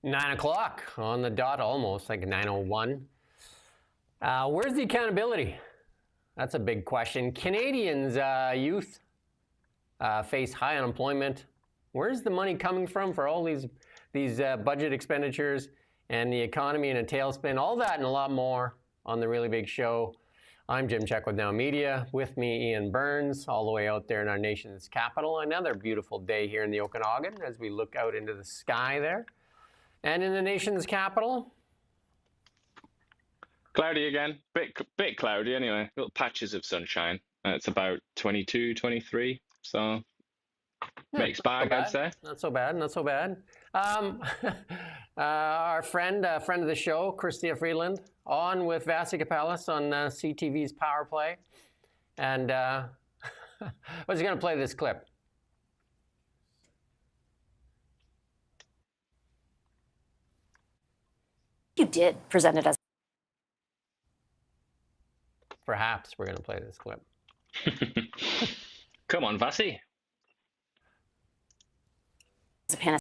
9 o'clock on the dot, almost like 9:01. Where's the accountability? That's a big question. Canadians' youth face high unemployment. Where's the money coming from for all these budget expenditures and the economy in a tailspin? All that and a lot more on The Really Big Show. I'm Jim Csek with NowMedia. With me, Iain Burns, all the way out there in our nation's capital. Another beautiful day here in the Okanagan as we look out into the sky there. And in the nation's capital? Cloudy again. Bit cloudy anyway. Little patches of sunshine. It's about 22, 23. So mixed bag, I'd say. Not so bad, not so bad. Our friend of the show, Chrystia Freeland, on with Vasi Kapelis on CTV's Power Play. And I was going to play this clip. You did present it as. Perhaps we're going to play this clip. Come on, Vasi. As a panacea,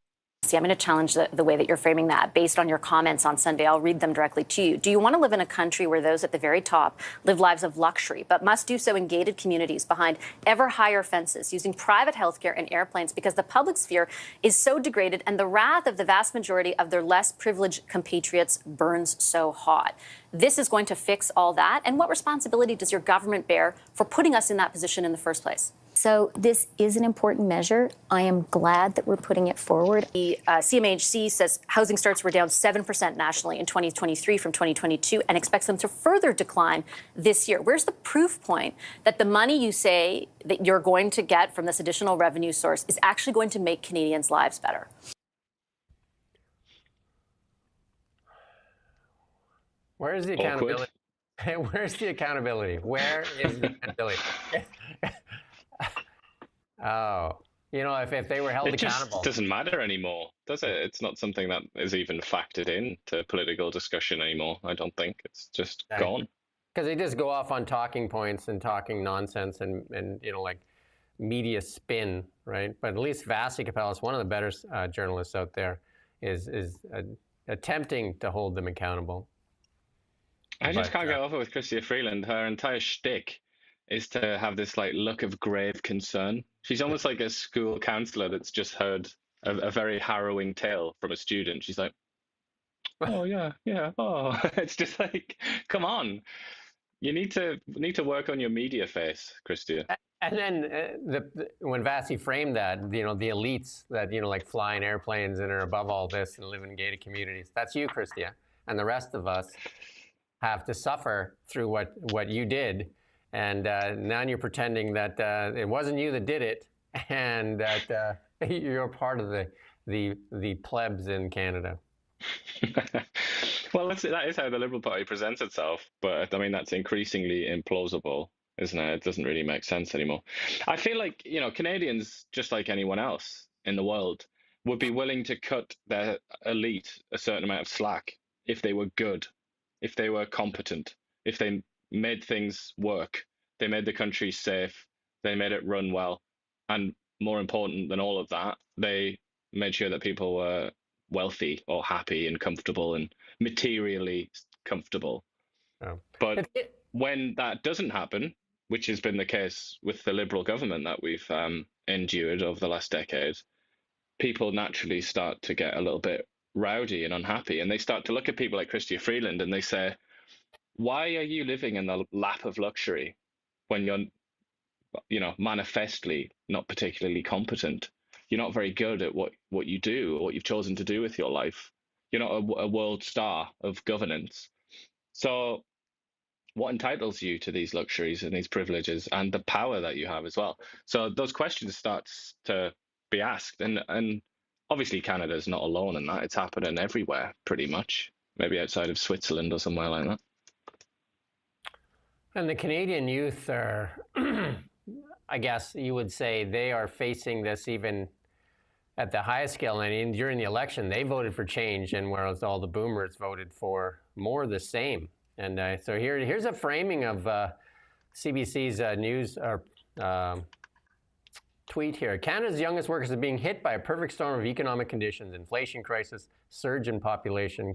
I'm going to challenge the way that you're framing that based on your comments on Sunday. I'll read them directly to you. Do you want to live in a country where those at the very top live lives of luxury, but must do so in gated communities behind ever higher fences, using private healthcare and airplanes because the public sphere is so degraded and the wrath of the vast majority of their less privileged compatriots burns so hot? This is going to fix all that. And what responsibility does your government bear for putting us in that position in the first place? So this is an important measure. I am glad that we're putting it forward. The CMHC says housing starts were down 7% nationally in 2023 from 2022 and expects them to further decline this year. Where's the proof point that the money you say that you're going to get from this additional revenue source is actually going to make Canadians' lives better? Where's the accountability? Where's the accountability? Where is the accountability? Oh, you know, if they were held accountable. It just doesn't matter anymore, does it? It's not something that is even factored into political discussion anymore, I don't think. It's just gone. Because they just go off on talking points and talking nonsense and you know, like media spin, right? But at least Vasi Kapelis, one of the better journalists out there, is attempting to hold them accountable. I just can't get over with Chrystia Freeland. Her entire shtick is to have this like look of grave concern. She's almost like a school counselor that's just heard a very harrowing tale from a student. She's like, oh yeah, oh. It's just like, come on, you need to work on your media face, Chrystia. And then when Vasi framed that, you know, the elites that, you know, like fly in airplanes and are above all this and live in gated communities, that's you, Chrystia, and the rest of us have to suffer through what you did. And now you're pretending that it wasn't you that did it, and that you're part of the plebs in Canada. Well, that is how the Liberal Party presents itself. But I mean, that's increasingly implausible, isn't it? It doesn't really make sense anymore. I feel like, you know, Canadians, just like anyone else in the world, would be willing to cut their elite a certain amount of slack if they were good, if they were competent, if they made things work, they made the country safe, they made it run well, and more important than all of that, they made sure that people were wealthy or happy and comfortable and materially comfortable. Oh. But when that doesn't happen, which has been the case with the Liberal government that we've endured over the last decade, people naturally start to get a little bit rowdy and unhappy, and they start to look at people like Chrystia Freeland and they say, why are you living in the lap of luxury when you're, you know, manifestly not particularly competent? You're not very good at what you do or what you've chosen to do with your life. You're not a world star of governance. So what entitles you to these luxuries and these privileges and the power that you have as well? So those questions start to be asked. And obviously Canada's not alone in that. It's happening everywhere pretty much, maybe outside of Switzerland or somewhere like that. And the Canadian youth are, I guess you would say, they are facing this even at the highest scale. I mean, during the election, they voted for change, and whereas all the boomers voted for more of the same. And so here's a framing of CBC's news tweet here. Canada's youngest workers are being hit by a perfect storm of economic conditions, inflation crisis, surge in population,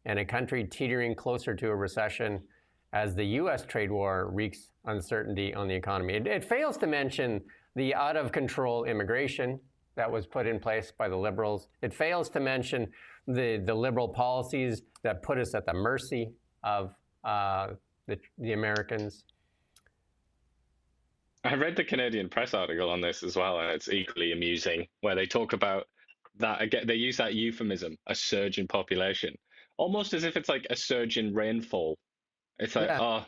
and a country teetering closer to a recession as the U.S. trade war wreaks uncertainty on the economy. It fails to mention the out-of-control immigration that was put in place by the Liberals. It fails to mention the Liberal policies that put us at the mercy of the Americans. I read the Canadian Press article on this as well, and it's equally amusing, where they talk about that again. They use that euphemism, a surge in population, almost as if it's like a surge in rainfall. It's like, oh,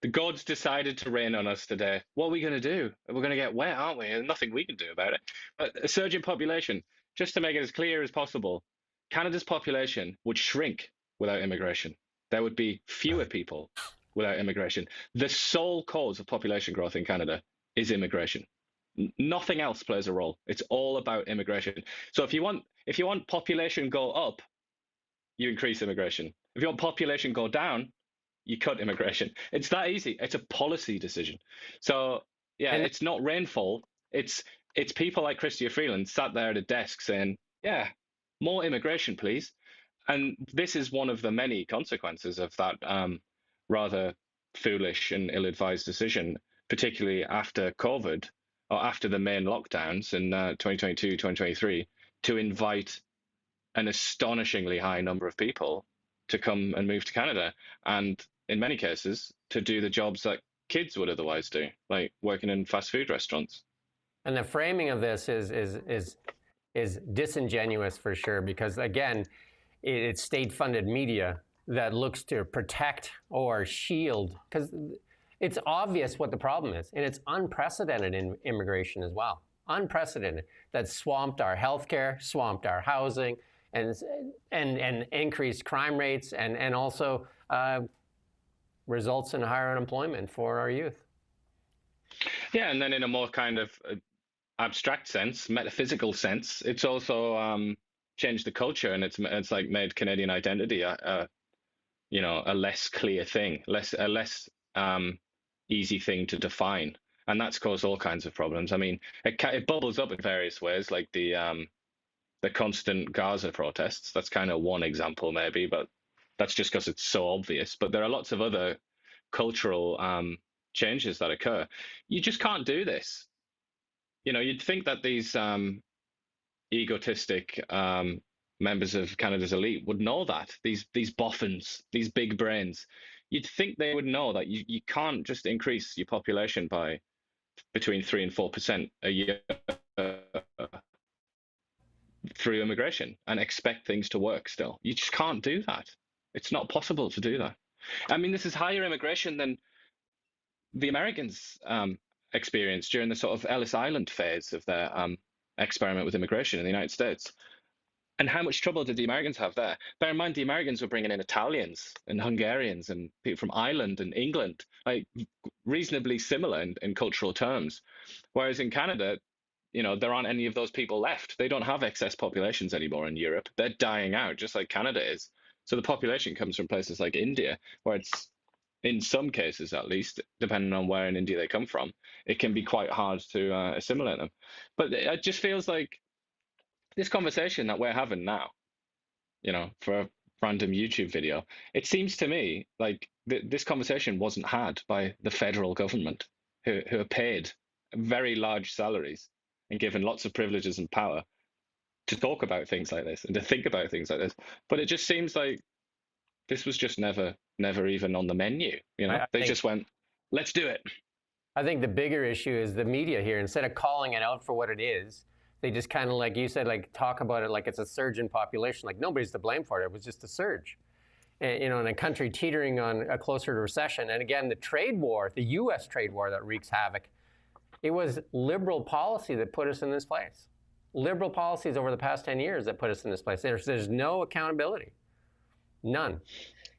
the gods decided to rain on us today. What are we going to do? We're going to get wet, aren't we? There's nothing we can do about it. But a surge in population, just to make it as clear as possible, Canada's population would shrink without immigration. There would be fewer people without immigration. The sole cause of population growth in Canada is immigration. Nothing else plays a role. It's all about immigration. So if you want population go up, you increase immigration. If you want population go down, you cut immigration. It's that easy. It's a policy decision. So yeah, and it's not rainfall. It's people like Chrystia Freeland sat there at a desk saying, yeah, more immigration, please. And this is one of the many consequences of that rather foolish and ill-advised decision, particularly after COVID or after the main lockdowns in 2022, 2023, to invite an astonishingly high number of people to come and move to Canada. And in many cases, to do the jobs that kids would otherwise do, like working in fast food restaurants. And the framing of this is disingenuous for sure, because again, it's state-funded media that looks to protect or shield, because it's obvious what the problem is, and it's unprecedented in immigration as well. Unprecedented. That swamped our healthcare, swamped our housing, and increased crime rates, and also results in higher unemployment for our youth. Yeah, and then in a more kind of abstract sense, metaphysical sense, it's also changed the culture, and it's like made Canadian identity a less clear thing, a less easy thing to define, and that's caused all kinds of problems. I mean, it bubbles up in various ways, like the constant Gaza protests. That's kind of one example, maybe, but that's just because it's so obvious. But there are lots of other cultural changes that occur. You just can't do this. You'd think that these egotistic members of Canada's elite would know that. These boffins, these big brains. You'd think they would know that you can't just increase your population by between 3 and 4% a year through immigration and expect things to work still. You just can't do that. It's not possible to do that. I mean, this is higher immigration than the Americans experienced during the sort of Ellis Island phase of their experiment with immigration in the United States. And how much trouble did the Americans have there? Bear in mind, the Americans were bringing in Italians and Hungarians and people from Ireland and England, like reasonably similar in cultural terms. Whereas in Canada, there aren't any of those people left. They don't have excess populations anymore in Europe. They're dying out, just like Canada is. So the population comes from places like India, where it's, in some cases at least, depending on where in India they come from, it can be quite hard to assimilate them. But it just feels like this conversation that we're having now, for a random YouTube video, it seems to me like this conversation wasn't had by the federal government, who are paid very large salaries and given lots of privileges and power to talk about things like this and to think about things like this. But it just seems like this was just never even on the menu. They just went, let's do it. I think the bigger issue is the media here. Instead of calling it out for what it is, they just kind of, like you said, like talk about it like it's a surge in population. Like nobody's to blame for it. It was just a surge. And, in a country teetering on a closer to recession. And again, the trade war, the U.S. trade war that wreaks havoc, it was liberal policy that put us in this place. Liberal policies over the past 10 years that put us in this place. There's no accountability. None.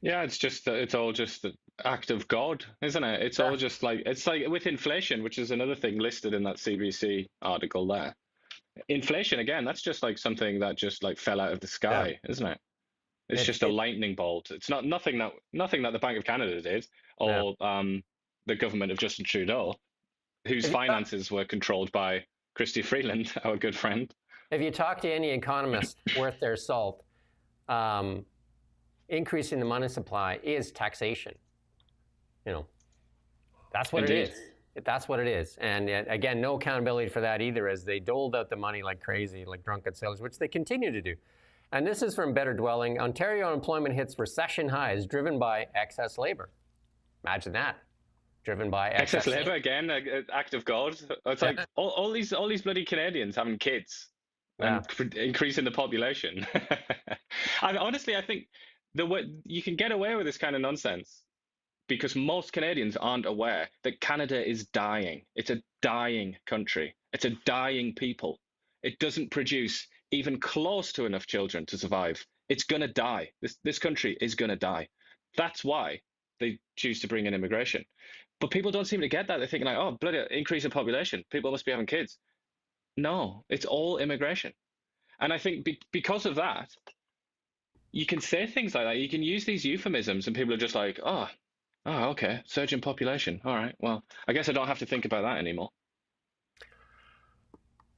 Yeah, it's all just the act of God, isn't it? It's all just like, it's like with inflation, which is another thing listed in that CBC article there. Inflation, again, that's just like something that just like fell out of the sky, isn't it? It's just a lightning bolt. It's nothing that the Bank of Canada did, or the government of Justin Trudeau, whose finances were controlled by Chrystia Freeland, our good friend. If you talk to any economist worth their salt, increasing the money supply is taxation. That's what Indeed. it is. That's what it is. And again, no accountability for that either, as they doled out the money like crazy, like drunken sailors, which they continue to do. And this is from Better Dwelling. Ontario unemployment hits recession highs driven by excess labor. Imagine that. Driven by Excess labor again, act of God. It's like all these bloody Canadians having kids and increasing the population. Honestly, I think the way you can get away with this kind of nonsense because most Canadians aren't aware that Canada is dying. It's a dying country. It's a dying people. It doesn't produce even close to enough children to survive. It's going to die. This country is going to die. That's why they choose to bring in immigration. But people don't seem to get that. They're thinking like, oh, bloody increase in population. People must be having kids. No, it's all immigration. And I think because of that, you can say things like that. You can use these euphemisms and people are just like, oh, okay, surge in population. All right, well, I guess I don't have to think about that anymore.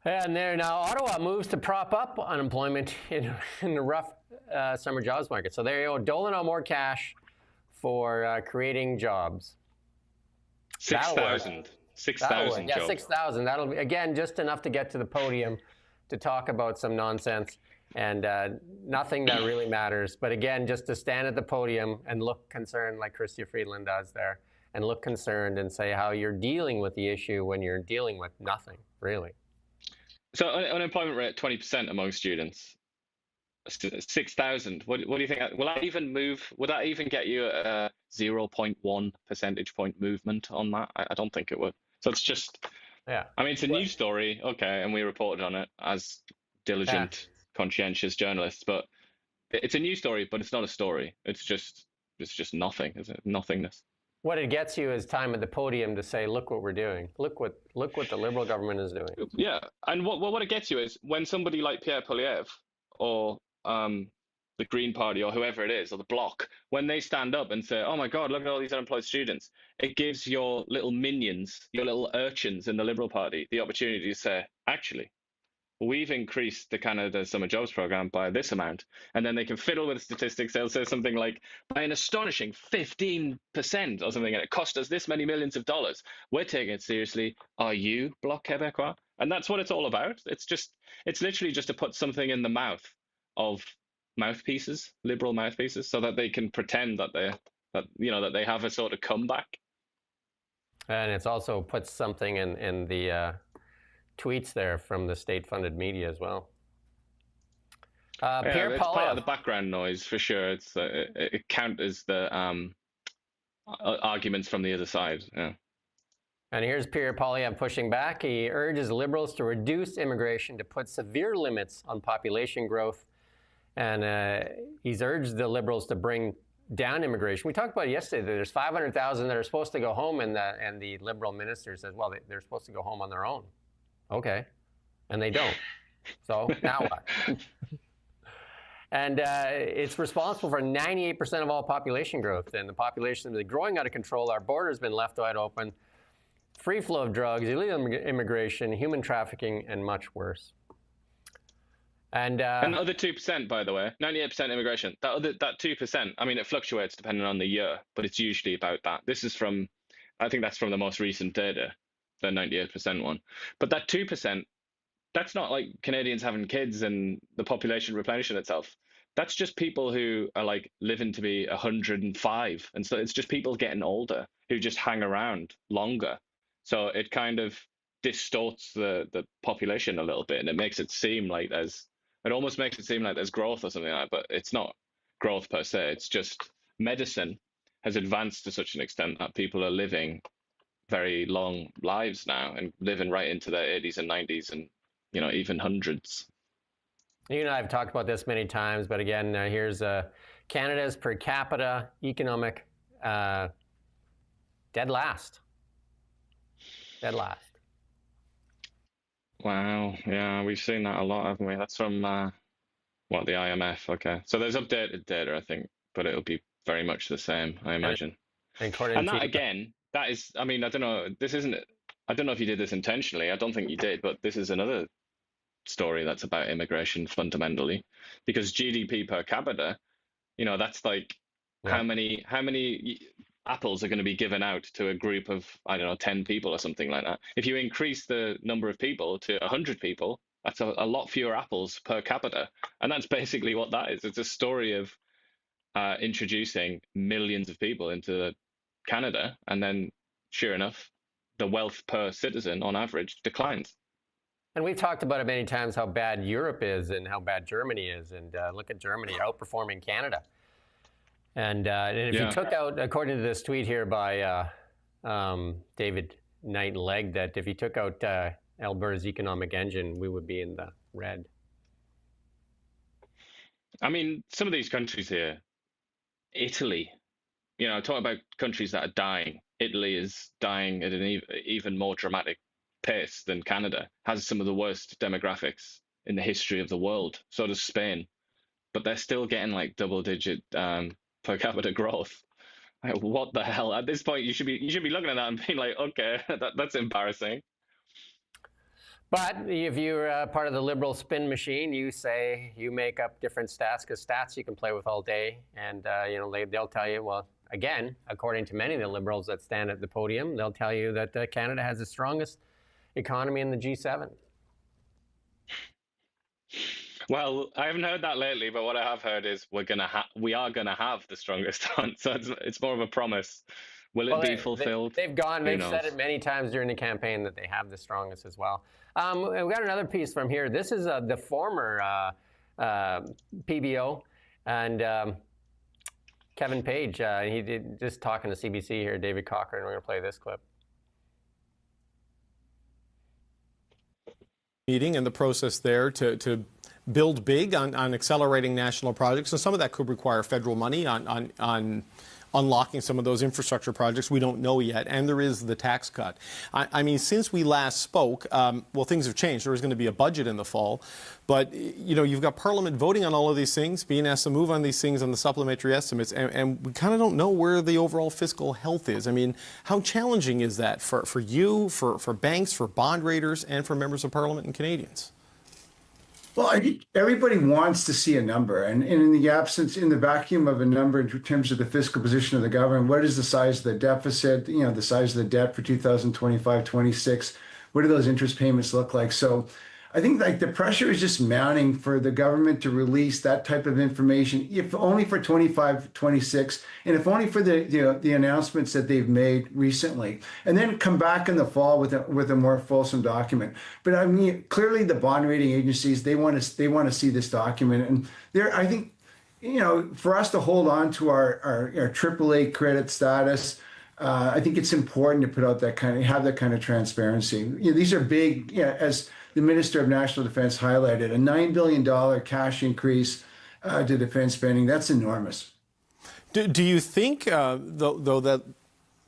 And there now, Ottawa moves to prop up unemployment in the rough summer jobs market. So there you go, doling out more cash for creating jobs. 6,000. 6,000 jobs. Yeah, 6,000. That'll be, again, just enough to get to the podium to talk about some nonsense and nothing that really matters. But again, just to stand at the podium and look concerned like Chrystia Freeland does there and look concerned and say how you're dealing with the issue when you're dealing with nothing, really. So unemployment rate 20% among students. 6,000. What do you think? Will that even move? Would that even get you a 0.1 percentage point movement on that? I don't think it would. So it's just, I mean, it's a news story, okay, and we reported on it as diligent, conscientious journalists. But it's a news story, but it's not a story. It's just nothing, isn't it? Nothingness. What it gets you is time at the podium to say, look what we're doing. Look what the Liberal government is doing. Yeah, and what it gets you is when somebody like Pierre Poilievre or the Green Party or whoever it is, or the Bloc, when they stand up and say, oh my God, look at all these unemployed students, it gives your little minions, your little urchins in the Liberal Party the opportunity to say, actually, we've increased the Canada Summer Jobs Program by this amount. And then they can fiddle with statistics. They'll say something like, by an astonishing 15% or something, and it cost us this many millions of dollars. We're taking it seriously. Are you, Bloc Québécois? And that's what it's all about. It's literally just to put something in the mouth of mouthpieces, liberal mouthpieces, so that they can pretend that they have a sort of comeback. And it's also puts something in the tweets there from the state-funded media as well. Pierre it's part Poilievre. of the background noise for sure. It counters the arguments from the other side. Yeah. And here's Pierre Poilievre pushing back. He urges Liberals to reduce immigration to put severe limits on population growth. And he's urged the Liberals to bring down immigration. We talked about it yesterday. There's 500,000 that are supposed to go home, and the Liberal minister says, well, they're supposed to go home on their own. Okay. And they don't. So now what? And it's responsible for 98% of all population growth. And the population is growing out of control. Our border's been left wide open. Free flow of drugs, illegal immigration, human trafficking, and much worse. And the other 2%, by the way, 98% immigration. That 2%, I mean, it fluctuates depending on the year, but it's usually about that. This is I think that's from the most recent data, the 98% one. But that 2%, that's not like Canadians having kids and the population replenishing itself. That's just people who are like living to be 105. And so it's just people getting older who just hang around longer. So it kind of distorts the population a little bit, and it makes it seem like it almost makes it seem like there's growth or something like that, but it's not growth per se. It's just medicine has advanced to such an extent that people are living very long lives now and living right into their 80s and 90s and, even hundreds. You and I have talked about this many times, but again, here's Canada's per capita economic dead last. Dead last. Wow. Yeah, we've seen that a lot, haven't we? That's from, the IMF. Okay. So there's updated data, I think, but it'll be very much the same, I imagine. And that, again, that is, I mean, I don't know, this isn't I don't know if you did this intentionally. I don't think you did, but this is another story that's about immigration fundamentally, because GDP per capita, that's like Yeah. how many apples are going to be given out to a group of, I don't know, 10 people or something like that. If you increase the number of people to 100 people, that's a lot fewer apples per capita. And that's basically what that is. It's a story of introducing millions of people into Canada, and then sure enough, the wealth per citizen on average declines. And we've talked about it many times how bad Europe is and how bad Germany is. And look at Germany outperforming Canada. And if you took out, according to this tweet here by David Knight Legg, that if you took out Alberta's economic engine, we would be in the red. I mean, some of these countries here, Italy, talk about countries that are dying. Italy is dying at an even more dramatic pace than Canada, has some of the worst demographics in the history of the world. So does Spain, but they're still getting like double-digit per capita growth. Like, what the hell? At this point, you should be looking at that and being like, okay, that's embarrassing. But if you're part of the liberal spin machine, you say you make up different stats, because stats you can play with all day, and they'll tell you, well, again, according to many of the liberals that stand at the podium, they'll tell you that Canada has the strongest economy in the G7. Well, I haven't heard that lately, but what I have heard is we are gonna have the strongest one. So it's more of a promise. Will it be fulfilled? They've said it many times during the campaign that they have the strongest as well. We've got another piece from here. This is the former PBO and Kevin Page. He did just talking to CBC here, David Cochrane. We're going to play this clip. Meeting and the process there to build big on accelerating national projects, and some of that could require federal money on unlocking some of those infrastructure projects. We don't know yet, and there is the tax cut. I mean, since we last spoke, well, things have changed. There is going to be a budget in the fall, but you've got Parliament voting on all of these things, being asked to move on these things on the supplementary estimates, and we kind of don't know where the overall fiscal health is. I mean, how challenging is that for you, for banks, for bond raters, and for members of Parliament and Canadians? Well, I think everybody wants to see a number, and in the vacuum of a number in terms of the fiscal position of the government, what is the size of the deficit, the size of the debt for 2025, 26, what do those interest payments look like? So I think like the pressure is just mounting for the government to release that type of information, if only for 25, 26, and if only for the announcements that they've made recently, and then come back in the fall with a more fulsome document. But I mean, clearly the bond rating agencies, they want to see this document, and I think, for us to hold on to our AAA credit status, I think it's important to put out have that kind of transparency. These are big, as the Minister of National Defense highlighted, a $9 billion cash increase to defense spending. That's enormous. Do you think, though, that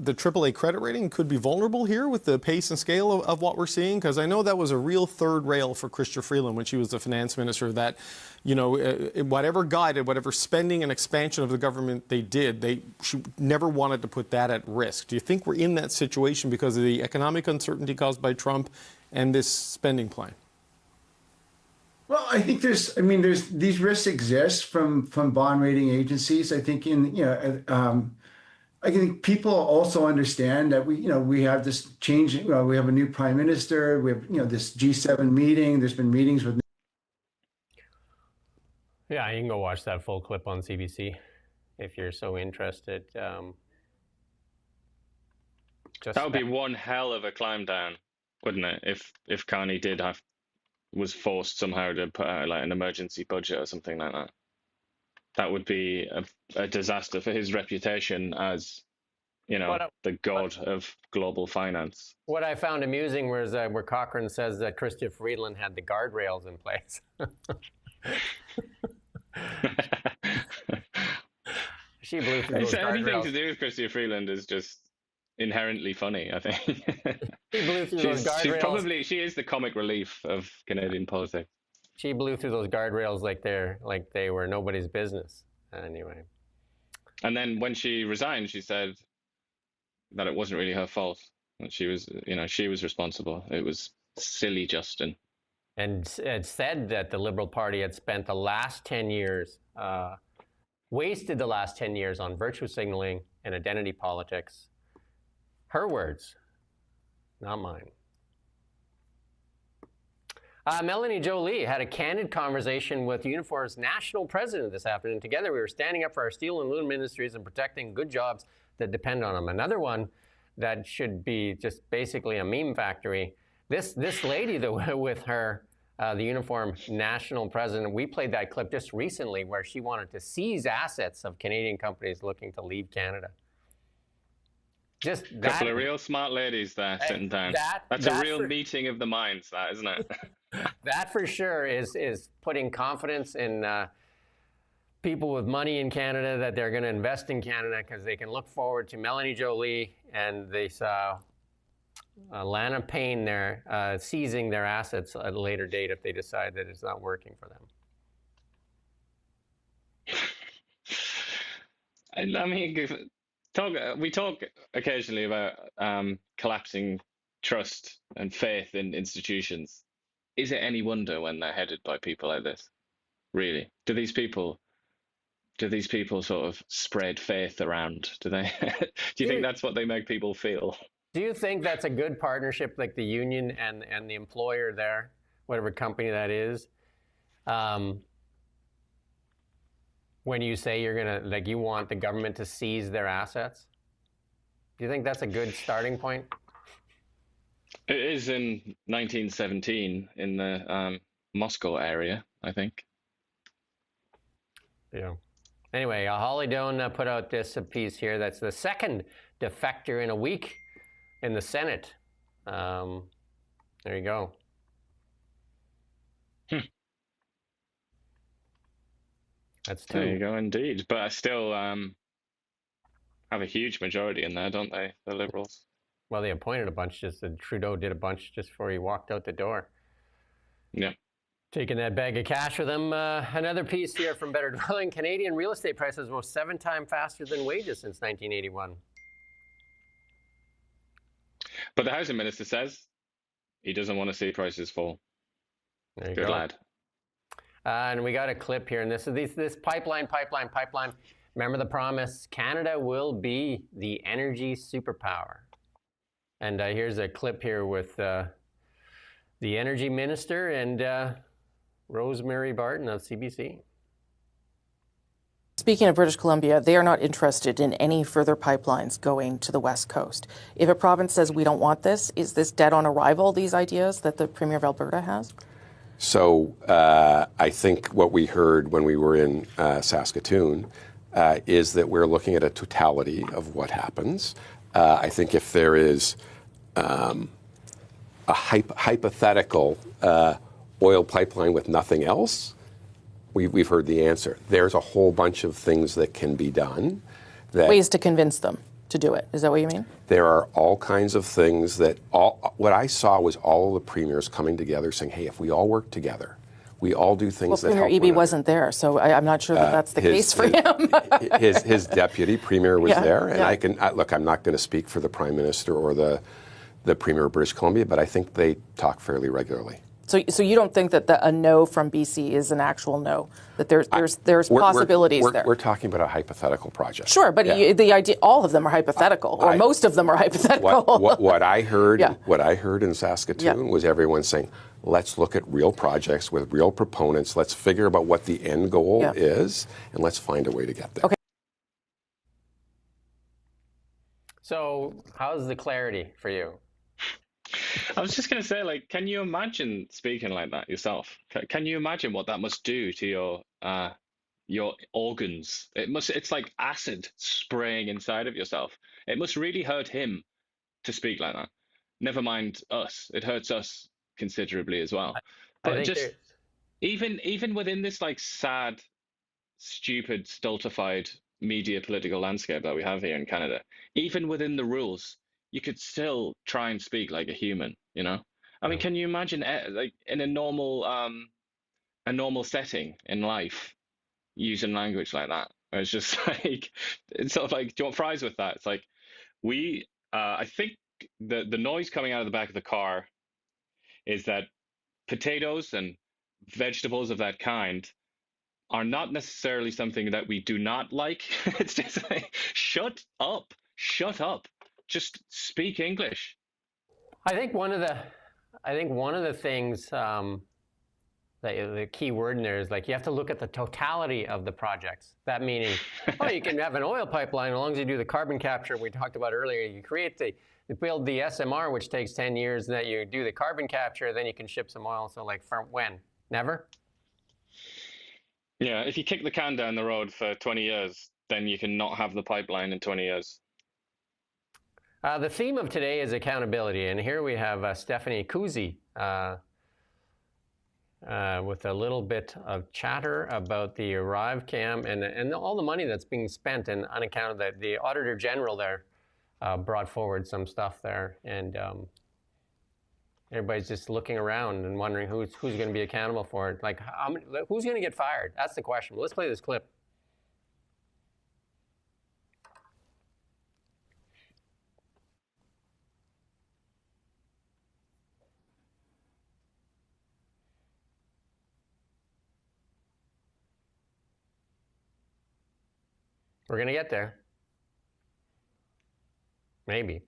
the AAA credit rating could be vulnerable here with the pace and scale of what we're seeing? Because I know that was a real third rail for Chrystia Freeland when she was the finance minister, that, whatever guided, whatever spending and expansion of the government they did, she never wanted to put that at risk. Do you think we're in that situation because of the economic uncertainty caused by Trump and this spending plan? Well, I think there's these risks exist from bond rating agencies. I think I think people also understand that we have this change. We have a new prime minister. We have this G7 meeting. There's been meetings with. Yeah, you can go watch that full clip on CBC if you're so interested. That would be one hell of a climb down, wouldn't it? If Carney was forced somehow to put out like an emergency budget or something like that. That would be a disaster for his reputation as, the god of global finance. What I found amusing was where Cochrane says that Chrystia Freeland had the guardrails in place. She blew through those guardrails. Anything to do with Chrystia Freeland is just inherently funny, I think. She blew through those guardrails. She is the comic relief of Canadian politics. She blew through those guardrails like they were nobody's business. Anyway. And then when she resigned, she said that it wasn't really her fault. And she was, she was responsible. It was silly, Justin. And it said that the Liberal Party had spent the last 10 years, wasted the last 10 years on virtue signaling and identity politics. Her words, not mine. Melanie Jolie had a candid conversation with Unifor's national president this afternoon. Together, we were standing up for our steel and aluminum industries and protecting good jobs that depend on them. Another one that should be just basically a meme factory. This lady with her, the Uniform national president, we played that clip just recently where she wanted to seize assets of Canadian companies looking to leave Canada. Just a couple of real smart ladies there sitting down. That's a real meeting of the minds, that, isn't it? That for sure is putting confidence in people with money in Canada that they're going to invest in Canada because they can look forward to Melanie Jolie and this Lana Payne there seizing their assets at a later date if they decide that it's not working for them. I mean, we talk occasionally about collapsing trust and faith in institutions. Is it any wonder when they're headed by people like this? Really? Do these people sort of spread faith around? Do they? Do you think that's what they make people feel? Do you think that's a good partnership, like the union and the employer there, whatever company that is? When you say you're gonna, like, you want the government to seize their assets, do you think that's a good starting point? It is in 1917 in the Moscow area, I think. Yeah. Anyway, Holly Doan put out this piece here. That's the second defector in a week in the Senate. There you go. That's two. There you go, indeed. But I still have a huge majority in there, don't they, the Liberals? Well, they appointed a bunch. Trudeau did a bunch just before he walked out the door. Yeah. Taking that bag of cash with him. Another piece here from Better Dwelling. Canadian real estate prices rose 7 times faster than wages since 1981. But the housing minister says he doesn't want to see prices fall. There you Good go. lad. And we got a clip here, and this is this pipeline. Remember the promise: Canada will be the energy superpower. And here's a clip here with the energy minister and Rosemary Barton of CBC. Speaking of British Columbia, they are not interested in any further pipelines going to the West Coast. If a province says we don't want this, is this dead on arrival, these ideas that the Premier of Alberta has? So I think what we heard when we were in Saskatoon is that we're looking at a totality of what happens. I think if there is a hypothetical oil pipeline with nothing else, we've heard the answer. There's a whole bunch of things that can be done. Ways to convince them to do it. Is that what you mean? There are all kinds of things that what I saw was all of the premiers coming together saying, hey, if we all work together, we all do things that help. Premier Eby wasn't there, so I'm not sure that that's the case for him. his deputy premier was there, and I'm not going to speak for the Prime Minister or the Premier of British Columbia, but I think they talk fairly regularly. So you don't think that a no from BC is an actual no? That there's possibilities there? We're talking about a hypothetical project. Sure, but the idea, all of them are hypothetical, or most of them are hypothetical. What I heard, what I heard in Saskatoon was everyone saying, let's look at real projects with real proponents. Let's figure out what the end goal is, and let's find a way to get there. Okay. So, how's the clarity for you? I was just going to say, like, can you imagine speaking like that yourself? Can you imagine what that must do to your organs? It's like acid spraying inside of yourself. It must really hurt him to speak like that. Never mind us. It hurts us considerably as well. But just even within this like sad, stupid, stultified media political landscape that we have here in Canada, even within the rules, you could still try and speak like a human, you know? I mean, can you imagine like in a normal setting in life using language like that? It's just like, it's sort of like, do you want fries with that? It's like, I think the noise coming out of the back of the car is that potatoes and vegetables of that kind are not necessarily something that we do not like. It's just like, shut up, just speak English. I think one of the things the key word in there is like you have to look at the totality of the projects. That meaning, you can have an oil pipeline as long as you do the carbon capture we talked about earlier. You build the SMR, which takes 10 years, and then you do the carbon capture, then you can ship some oil. So like for when? Never? Yeah, if you kick the can down the road for 20 years, then you can not have the pipeline in 20 years. The theme of today is accountability, and here we have Stephanie Kuzi with a little bit of chatter about the ArriveCAN and all the money that's being spent and unaccounted. That the Auditor General there brought forward some stuff there, and everybody's just looking around and wondering who's going to be accountable for it. Like, who's going to get fired? That's the question. Let's play this clip. We're going to get there. Maybe.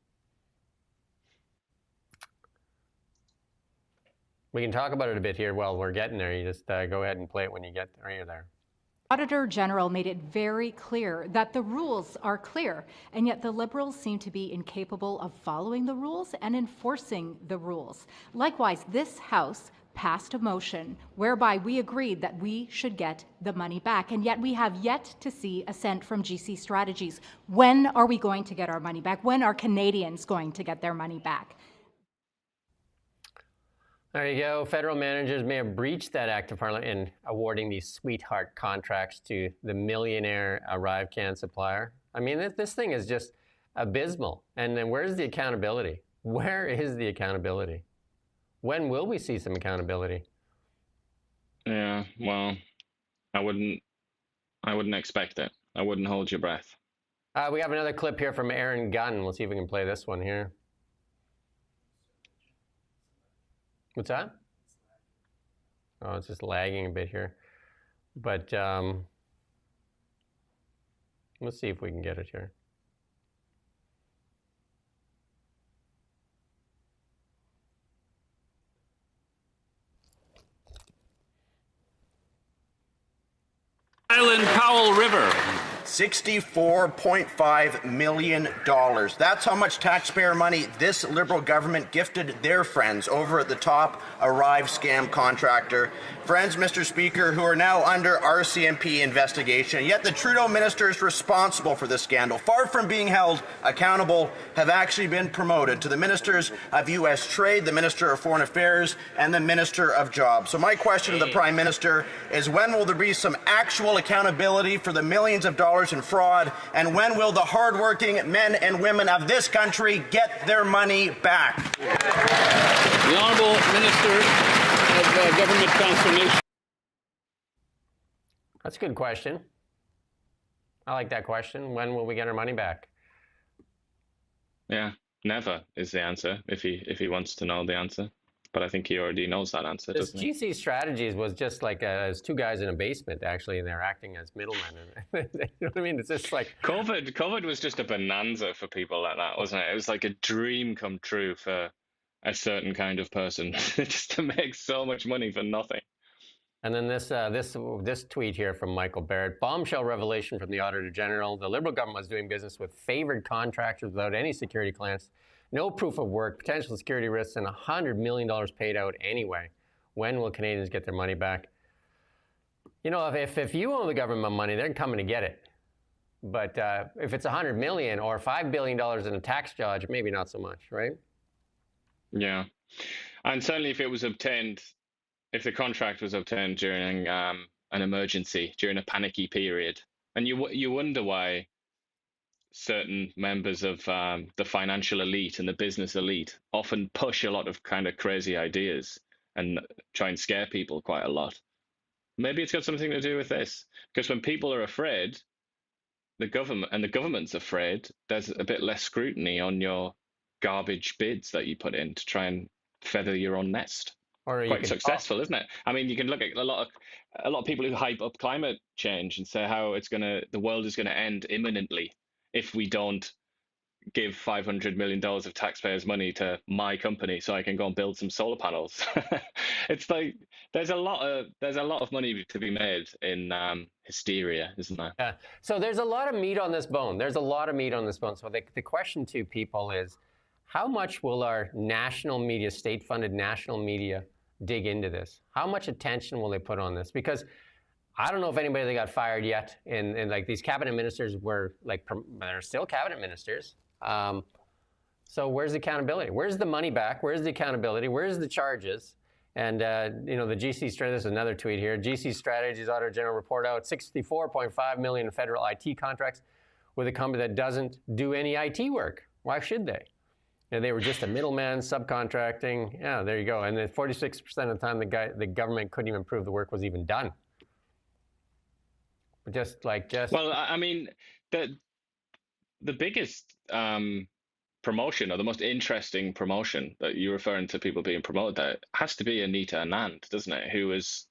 We can talk about it a bit here while we're getting there. You just go ahead and play it when you get there. Auditor General made it very clear that the rules are clear, and yet the Liberals seem to be incapable of following the rules and enforcing the rules. Likewise, this House passed a motion whereby we agreed that we should get the money back, and yet we have yet to see a cent from GC Strategies. When are we going to get our money back? When are Canadians going to get their money back? There you go. Federal managers may have breached that act of parliament in awarding these sweetheart contracts to the millionaire ArriveCAN supplier. I mean, this thing is just abysmal. And then where's the accountability? Where is the accountability? When will we see some accountability? Yeah, well, I wouldn't expect it. I wouldn't hold your breath. We have another clip here from Aaron Gunn. We'll see if we can play this one here. What's that? Oh, it's just lagging a bit here. But let's see if we can get it here. Island Powell River. $64.5 million. That's how much taxpayer money this Liberal government gifted their friends over at the top ArriveCAN contractor. Friends, Mr. Speaker, who are now under RCMP investigation. Yet the Trudeau ministers responsible for this scandal, far from being held accountable, have actually been promoted to the Ministers of U.S. Trade, the Minister of Foreign Affairs, and the Minister of Jobs. So my question to the Prime Minister is, when will there be some actual accountability for the millions of dollars in fraud, and when will the hardworking men and women of this country get their money back? The Honourable Minister of Government Transformation. That's a good question. I like that question. When will we get our money back? Yeah, never is the answer if he wants to know the answer. But I think he already knows that answer, doesn't he? GC Strategies was just like as two guys in a basement, actually, and they're acting as middlemen. You know what I mean? It's just like COVID was just a bonanza for people like that, wasn't it? It was like a dream come true for a certain kind of person, just to make so much money for nothing. And then this tweet here from Michael Barrett: bombshell revelation from the Auditor General. The Liberal government was doing business with favored contractors without any security clearance. No proof of work, potential security risks, and $100 million paid out anyway. When will Canadians get their money back? You know, if you owe the government money, they're coming to get it. But if it's $100 million or $5 billion in a tax charge, maybe not so much, right? Yeah. And certainly if it was obtained, if the contract was obtained during an emergency, during a panicky period, and you wonder why certain members of the financial elite and the business elite often push a lot of kind of crazy ideas and try and scare people quite a lot. Maybe it's got something to do with this, because when people are afraid, the government's afraid, there's a bit less scrutiny on your garbage bids that you put in to try and feather your own nest. Or Quite successful, isn't it? I mean, you can look at a lot of people who hype up climate change and say how the world is gonna end imminently if we don't give $500 million of taxpayers' money to my company so I can go and build some solar panels. It's like there's a lot of money to be made in hysteria, isn't there? Yeah. So there's a lot of meat on this bone. There's a lot of meat on this bone. So the question to people is, how much will our national media, state-funded national media, dig into this? How much attention will they put on this? Because I don't know if anybody that got fired yet, and like these cabinet ministers were like, they're still cabinet ministers. So where's the accountability? Where's the money back? Where's the accountability? Where's the charges? And the GC strategy, this is another tweet here. GC Strategies Auditor General report out $64.5 million in federal IT contracts with a company that doesn't do any IT work. Why should they? They were just a middleman, subcontracting. Yeah, there you go. And then 46% of the time, the government couldn't even prove the work was even done. Well, I mean, the biggest promotion, or the most interesting promotion that you're referring to people being promoted, that has to be Anita Anand, doesn't it? Who was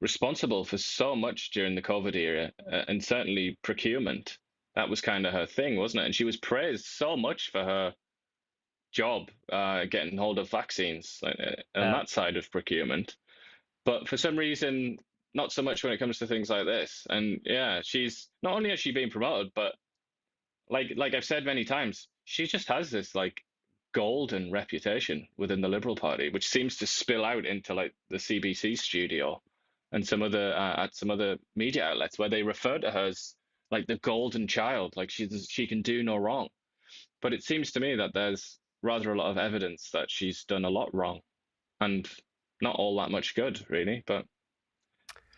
responsible for so much during the COVID era, and certainly procurement. That was kind of her thing, wasn't it? And she was praised so much for her job getting hold of vaccines on that side of procurement, but for some reason not so much when it comes to things like this. And yeah, she's not only has she been promoted, but like I've said many times, she just has this like golden reputation within the Liberal Party, which seems to spill out into like the CBC studio and some other at some other media outlets where they refer to her as like the golden child, like she can do no wrong. But it seems to me that there's rather a lot of evidence that she's done a lot wrong and not all that much good, really. But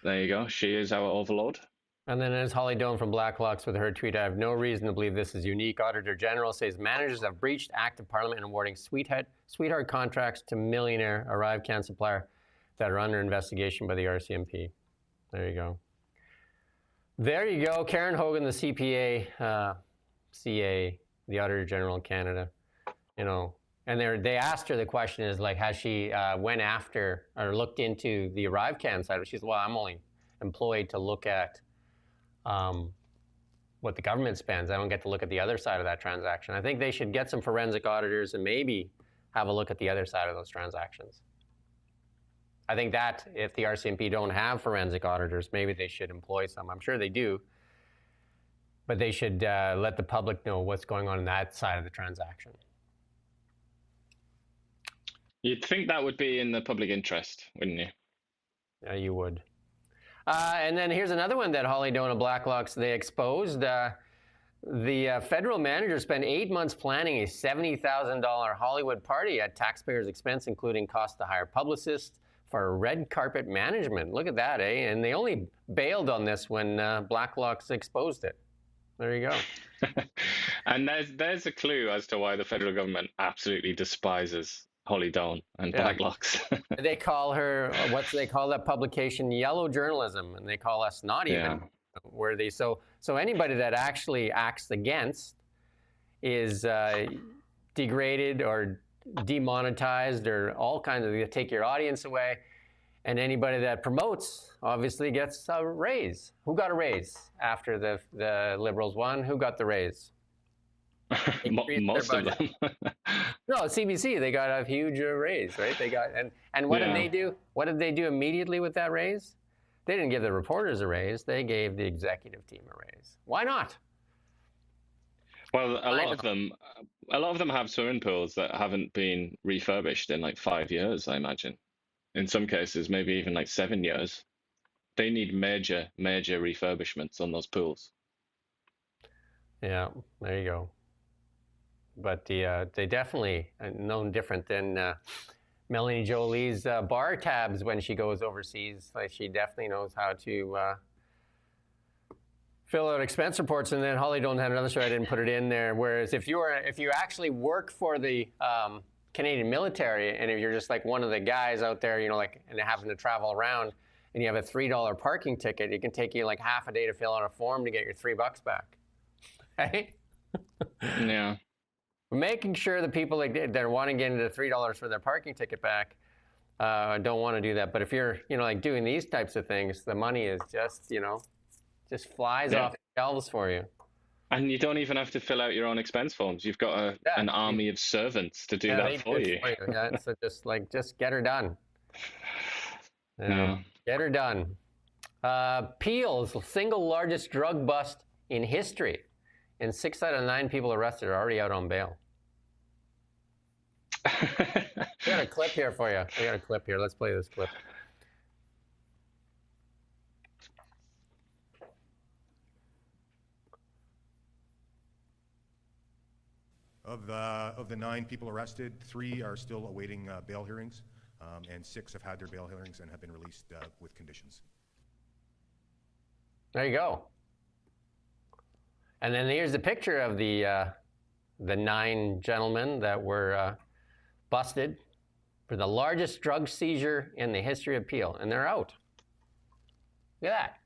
there you go. She is our overlord. And then there's Holly Doan from Blacklocks with her tweet. I have no reason to believe this is unique. Auditor General says managers have breached Act of Parliament in awarding sweetheart contracts to millionaire ArriveCAN supplier that are under investigation by the RCMP. There you go. There you go. Karen Hogan, the CPA, CA, the Auditor General in Canada. And they asked her, the question is like, has she went after or looked into the ArriveCAN side? She's, well, I'm only employed to look at what the government spends. I don't get to look at the other side of that transaction. I think they should get some forensic auditors and maybe have a look at the other side of those transactions. I think that if the RCMP don't have forensic auditors, maybe they should employ some. I'm sure they do. But they should let the public know what's going on that side of the transaction. You'd think that would be in the public interest, wouldn't you? Yeah, you would. And then here's another one that Holly Doan of Blacklocks, they exposed. The federal manager spent 8 months planning a $70,000 Hollywood party at taxpayers' expense, including cost to hire publicists for red carpet management. Look at that, eh? And they only bailed on this when Blacklocks exposed it. There you go. And there's a clue as to why the federal government absolutely despises Holly Doan and Blacklocks. They call her, what do they call that publication? Yellow journalism, and they call us not even worthy. So anybody that actually acts against is degraded or demonetized or all kinds of, they take your audience away. And anybody that promotes obviously gets a raise. Who got a raise after the Liberals won? Who got the raise? Most of them. No, CBC, they got a huge raise, right? They got and what did they do? What did they do immediately with that raise? They didn't give the reporters a raise. They gave the executive team a raise. Why not? Well, a lot of them have swimming pools that haven't been refurbished in like 5 years, I imagine. In some cases, maybe even like 7 years. They need major refurbishments on those pools. Yeah, there you go. But they definitely no different than Melanie Jolie's bar tabs when she goes overseas. Like she definitely knows how to fill out expense reports. And then Holly Doan had another story, I didn't put it in there. Whereas if you actually work for the Canadian military, and if you're just like one of the guys out there, and having to travel around, and you have a $3 parking ticket, it can take you like half a day to fill out a form to get your $3 back. Right? Yeah. We're making sure the people that want to get into $3 for their parking ticket back don't want to do that. But if you're, like doing these types of things, the money is just, just flies off the shelves for you. And you don't even have to fill out your own expense forms. You've got an army of servants to do that for you. Yeah, so just get her done. Yeah. Get her done. Peel's single largest drug bust in history, and 6 out of 9 people arrested are already out on bail. We got a clip here for you. We got a clip here. Let's play this clip. Of the 9 people arrested, 3 are still awaiting bail hearings, and 6 have had their bail hearings and have been released with conditions. There you go. And then here's a picture of the 9 gentlemen that were busted for the largest drug seizure in the history of Peel, and they're out. Look at that.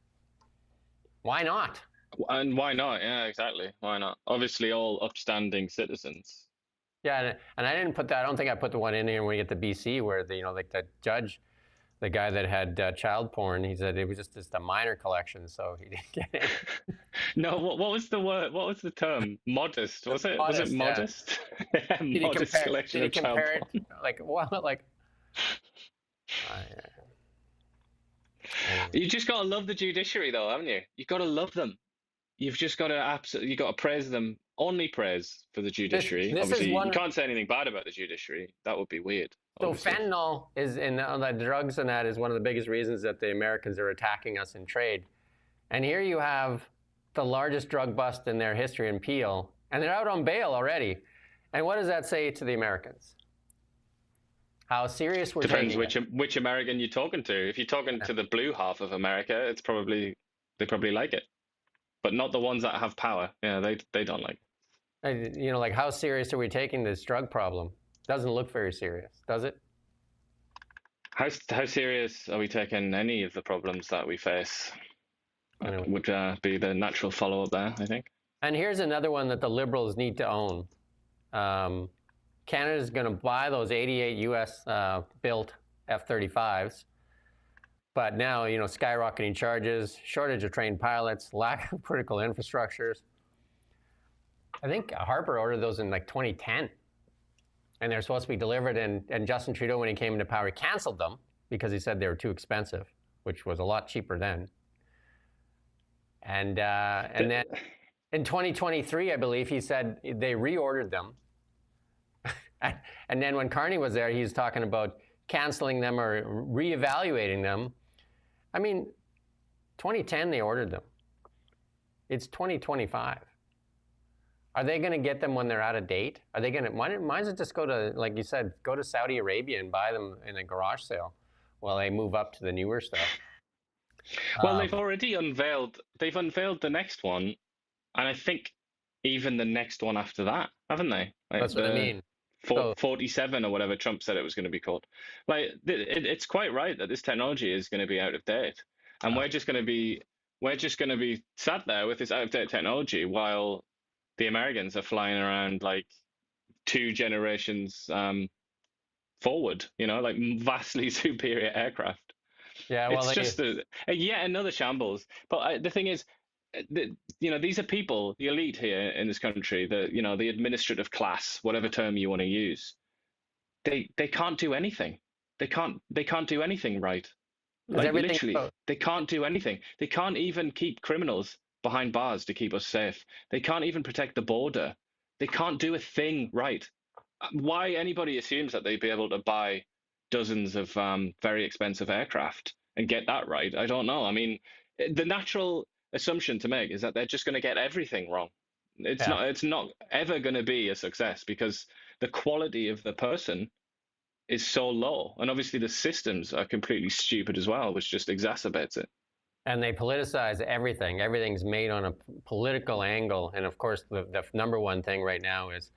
Why not? And why not? Yeah, exactly. Why not? Obviously, all upstanding citizens. Yeah, and I didn't put that. I don't think I put the one in here when we get to BC, where like the judge, the guy that had child porn, he said it was just a minor collection, so he didn't get it. No, what was the word? What was the term? Modest, was it? Modest, was it modest? Yeah. Modest collection of child porn. Like, what? Like. You just got to love the judiciary, though, haven't you? You've got to love them. You've just got to you've got to praise them. Only praise for the judiciary. This Obviously, is one... you can't say anything bad about the judiciary. That would be weird. So obviously. fentanyl is in the drugs, and that is one of the biggest reasons that the Americans are attacking us in trade. And here you have the largest drug bust in their history in Peel, and they're out on bail already. And what does that say to the Americans? How serious we're Depends taking which American you're talking to. If you're talking to the blue half of America, they probably like it, but not the ones that have power. Yeah, they don't like it. Like, how serious are we taking this drug problem? Doesn't look very serious, does it? How serious are we taking any of the problems that we face? Anyway. Would be the natural follow-up there, I think. And here's another one that the Liberals need to own. Canada's going to buy those 88 U.S. built F-35s. But now, skyrocketing charges, shortage of trained pilots, lack of critical infrastructures. I think Harper ordered those in like 2010. And they're supposed to be delivered, and Justin Trudeau, when he came into power, he canceled them because he said they were too expensive, which was a lot cheaper then. And then in 2023, I believe, he said they reordered them. And then when Carney was there, he was talking about canceling them or reevaluating them. I mean, 2010, they ordered them. It's 2025. Are they going to get them when they're out of date? Are they going to? Why does it just go to, like you said, go to Saudi Arabia and buy them in a garage sale while they move up to the newer stuff? Well, they've already unveiled. They've unveiled the next one, and I think even the next one after that, haven't they? Like that's what I mean. 47 or whatever Trump said it was going to be called. Like it's quite right that this technology is going to be out of date, and we're just going to be sat there with this out of date technology while the Americans are flying around like 2 generations forward, like vastly superior aircraft. Yeah, well, it's just yet another shambles. But the thing is, these are people, the elite here in this country, the administrative class, whatever term you want to use. They can't do anything. They can't do anything right. Like literally, they can't do anything. They can't even keep criminals behind bars to keep us safe. They can't even protect the border. They can't do a thing right. Why anybody assumes that they'd be able to buy dozens of very expensive aircraft and get that right, I don't know. I mean, the natural assumption to make is that they're just going to get everything wrong. It's not ever going to be a success because the quality of the person is so low, and obviously the systems are completely stupid as well, which just exacerbates it. And they politicize everything. Everything's made on a political angle. And of course, the number one thing right now is,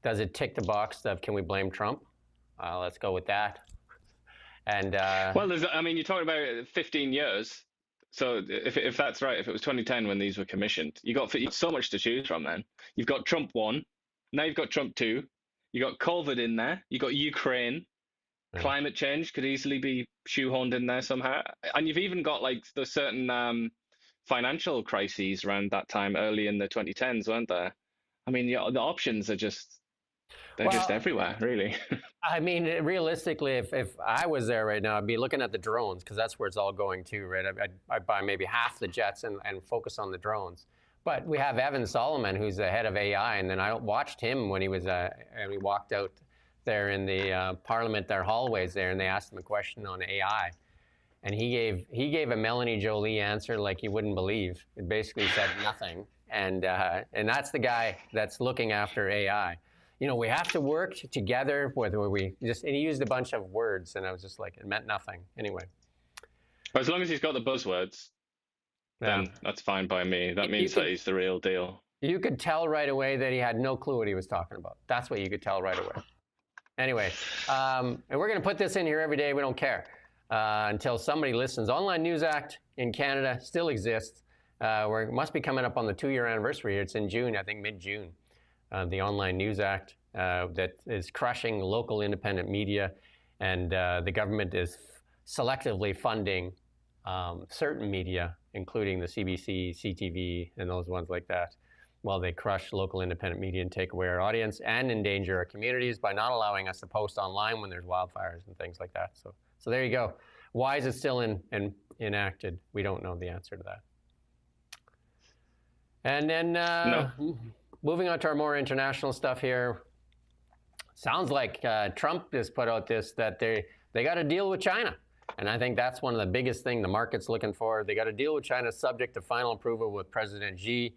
does it tick the box of, can we blame Trump? Let's go with that. And well, you're talking about 15 years. So if that's right, if it was 2010 when these were commissioned, you got so much to choose from then. You've got Trump 1, Now you've got Trump too. You got COVID in there. You got Ukraine. Climate change could easily be shoehorned in there somehow. And you've even got like the certain financial crises around that time, early in the 2010s, weren't there? I mean, the options are just, they're just everywhere, really. I mean, realistically, if I was there right now, I'd be looking at the drones, because that's where it's all going to, right? I'd buy maybe half the jets and focus on the drones. But we have Evan Solomon, who's the head of AI, and then I watched him when he was and he walked out there in the Parliament, their hallways there, and they asked him a question on AI, and he gave a Melanie Jolie answer like you wouldn't believe. It basically said nothing, and that's the guy that's looking after AI. You know, we have to work together, whether we just, and he used a bunch of words, and I was just like, it meant nothing. Anyway. As long as he's got the buzzwords, then that's fine by me. That means that he's the real deal. You could tell right away that he had no clue what he was talking about. That's what you could tell right away. Anyway, and we're going to put this in here every day. We don't care until somebody listens. Online News Act in Canada still exists. It must be coming up on the 2-year anniversary. It's in June, I think mid-June. The Online News Act that is crushing local independent media, and the government is selectively funding certain media, including the CBC, CTV, and those ones like that, while they crush local independent media and take away our audience and endanger our communities by not allowing us to post online when there's wildfires and things like that. So there you go. Why is it still enacted? We don't know the answer to that. And then moving on to our more international stuff here. Sounds like Trump has put out this, that they got to deal with China. And I think that's one of the biggest things the market's looking for. They got to deal with China subject to final approval with President Xi.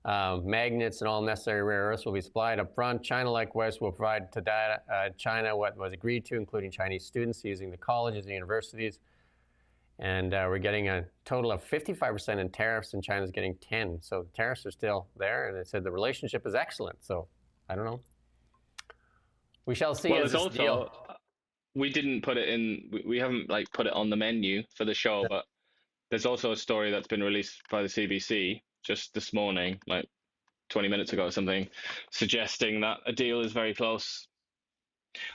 Magnets and all necessary rare earths will be supplied up front. China likewise will provide to China what was agreed to, including Chinese students using the colleges and universities. And we're getting a total of 55% in tariffs, and China's getting 10%. So the tariffs are still there, and they said the relationship is excellent. So I don't know. We shall see. Well, it's also, we didn't put it in, we haven't like put it on the menu for the show, but there's also a story that's been released by the CBC just this morning, like 20 minutes ago or something, suggesting that a deal is very close.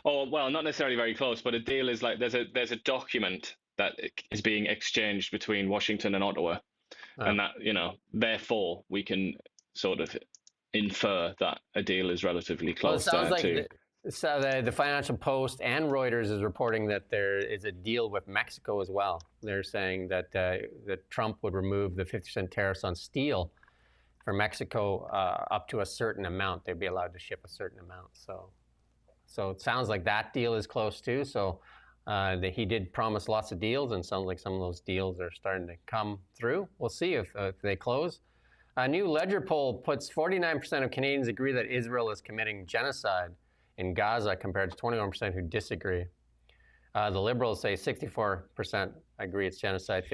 Or, well, not necessarily very close, but a deal is like, there's a document that is being exchanged between Washington and Ottawa. And that, you know, therefore we can sort of infer that a deal is relatively close. Well, it sounds like so the Financial Post and Reuters is reporting that there is a deal with Mexico as well. They're saying that that Trump would remove the 50% tariffs on steel for Mexico up to a certain amount. They'd be allowed to ship a certain amount. So it sounds like that deal is close too. So he did promise lots of deals, and sounds like some of those deals are starting to come through. We'll see if they close. A new Ledger poll puts 49% of Canadians agree that Israel is committing genocide in Gaza, compared to 21% who disagree. The Liberals say 64% agree it's genocide,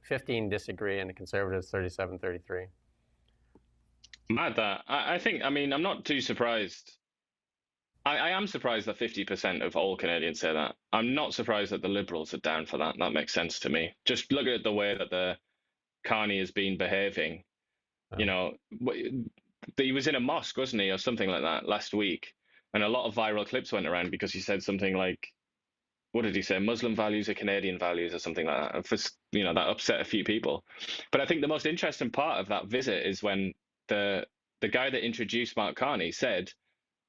15 disagree, and the Conservatives 37-33. Mad that. I think, I mean, I'm not too surprised. I am surprised that 50% of all Canadians say that. I'm not surprised that the Liberals are down for that. That makes sense to me. Just look at the way that the Carney has been behaving. You know, he was in a mosque, wasn't he, or something like that last week. And a lot of viral clips went around because he said something like, what did he say? Muslim values are Canadian values or something like that. For, you know, that upset a few people. But I think the most interesting part of that visit is when the guy that introduced Mark Carney said,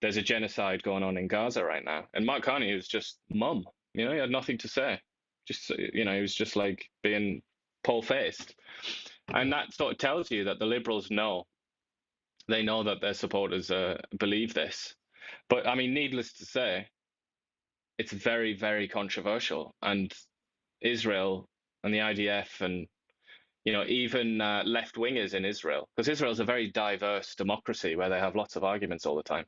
there's a genocide going on in Gaza right now. And Mark Carney was just mum. You know, he had nothing to say. Just, you know, he was just like being pole-faced. And that sort of tells you that the Liberals know. They know that their supporters believe this. But, I mean, needless to say, it's very, very controversial. And Israel and the IDF and, you know, even left-wingers in Israel, because Israel is a very diverse democracy where they have lots of arguments all the time.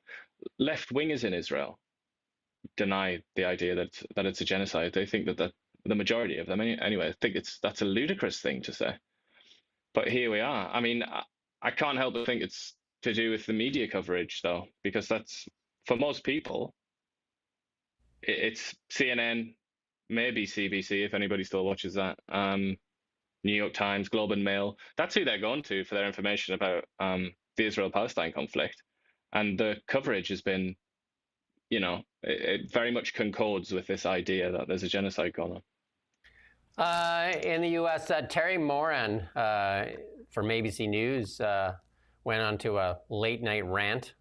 Left-wingers in Israel deny the idea that it's a genocide. They think that the majority of them, anyway, I think that's a ludicrous thing to say. But here we are. I mean, I can't help but think it's to do with the media coverage, though, because that's, for most people, it's CNN, maybe CBC, if anybody still watches that, New York Times, Globe and Mail. That's who they're going to for their information about the Israel-Palestine conflict. And the coverage has been, it very much concords with this idea that there's a genocide going on. In the U.S., Terry Moran from ABC News went on to a late-night rant,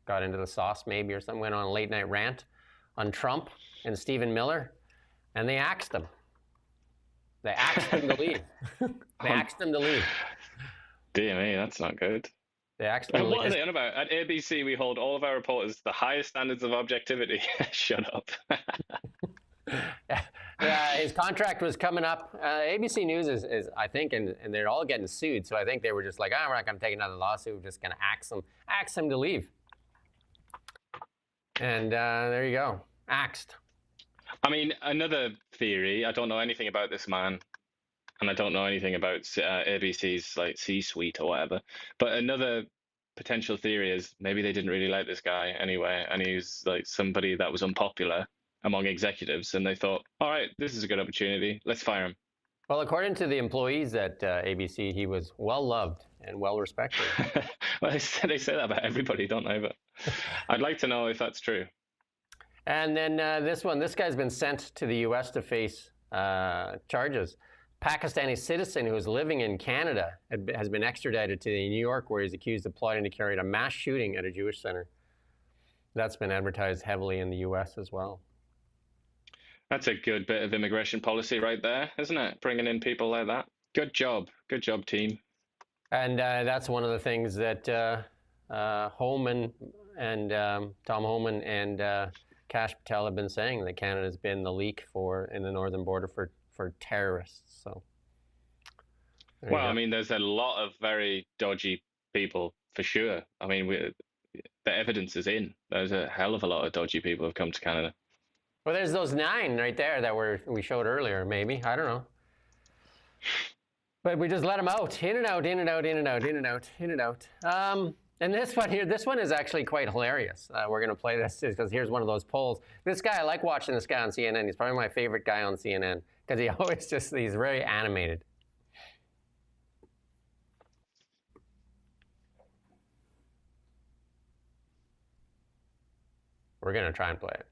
got into the sauce maybe or something, went on a late-night rant on Trump and Stephen Miller, and they axed him. They axed him to leave. They axed him to leave. Dear me, that's not good. They axed him to What are leave. they on about? At ABC, we hold all of our reporters to the highest standards of objectivity. Shut up. His contract was coming up. ABC News is I think, and they're all getting sued. So I think they were just like, we're not going to take another lawsuit. We're just going to axe him to leave. And there you go, axed. I mean, another theory. I don't know anything about this man, and I don't know anything about ABC's like C-suite or whatever. But another potential theory is maybe they didn't really like this guy anyway, and he was like somebody that was unpopular among executives, and they thought, all right, this is a good opportunity. Let's fire him. Well, according to the employees at ABC, he was well loved and well respected. Well, they say that about everybody, don't they? But I'd like to know if that's true. And then this guy's been sent to the U.S. to face charges. Pakistani citizen who was living in Canada has been extradited to New York, where he's accused of plotting to carry out a mass shooting at a Jewish center. That's been advertised heavily in the U.S. as well. That's a good bit of immigration policy right there, isn't it? Bringing in people like that. Good job, team. And that's one of the things that Homan and Tom Homan and Kash Patel have been saying, that Canada's been the leak in the northern border for terrorists. So, well, I mean, there's a lot of very dodgy people for sure. I mean, the evidence is in. There's a hell of a lot of dodgy people who've come to Canada. Well, there's those 9 right there that we showed earlier. Maybe, I don't know. But we just let them out, in and out, in and out, in and out, in and out, in and out. And this one here, this one is actually quite hilarious. We're going to play this because here's one of those polls. This guy, I like watching this guy on CNN. He's probably my favorite guy on CNN because he always he's very animated. We're going to try and play it.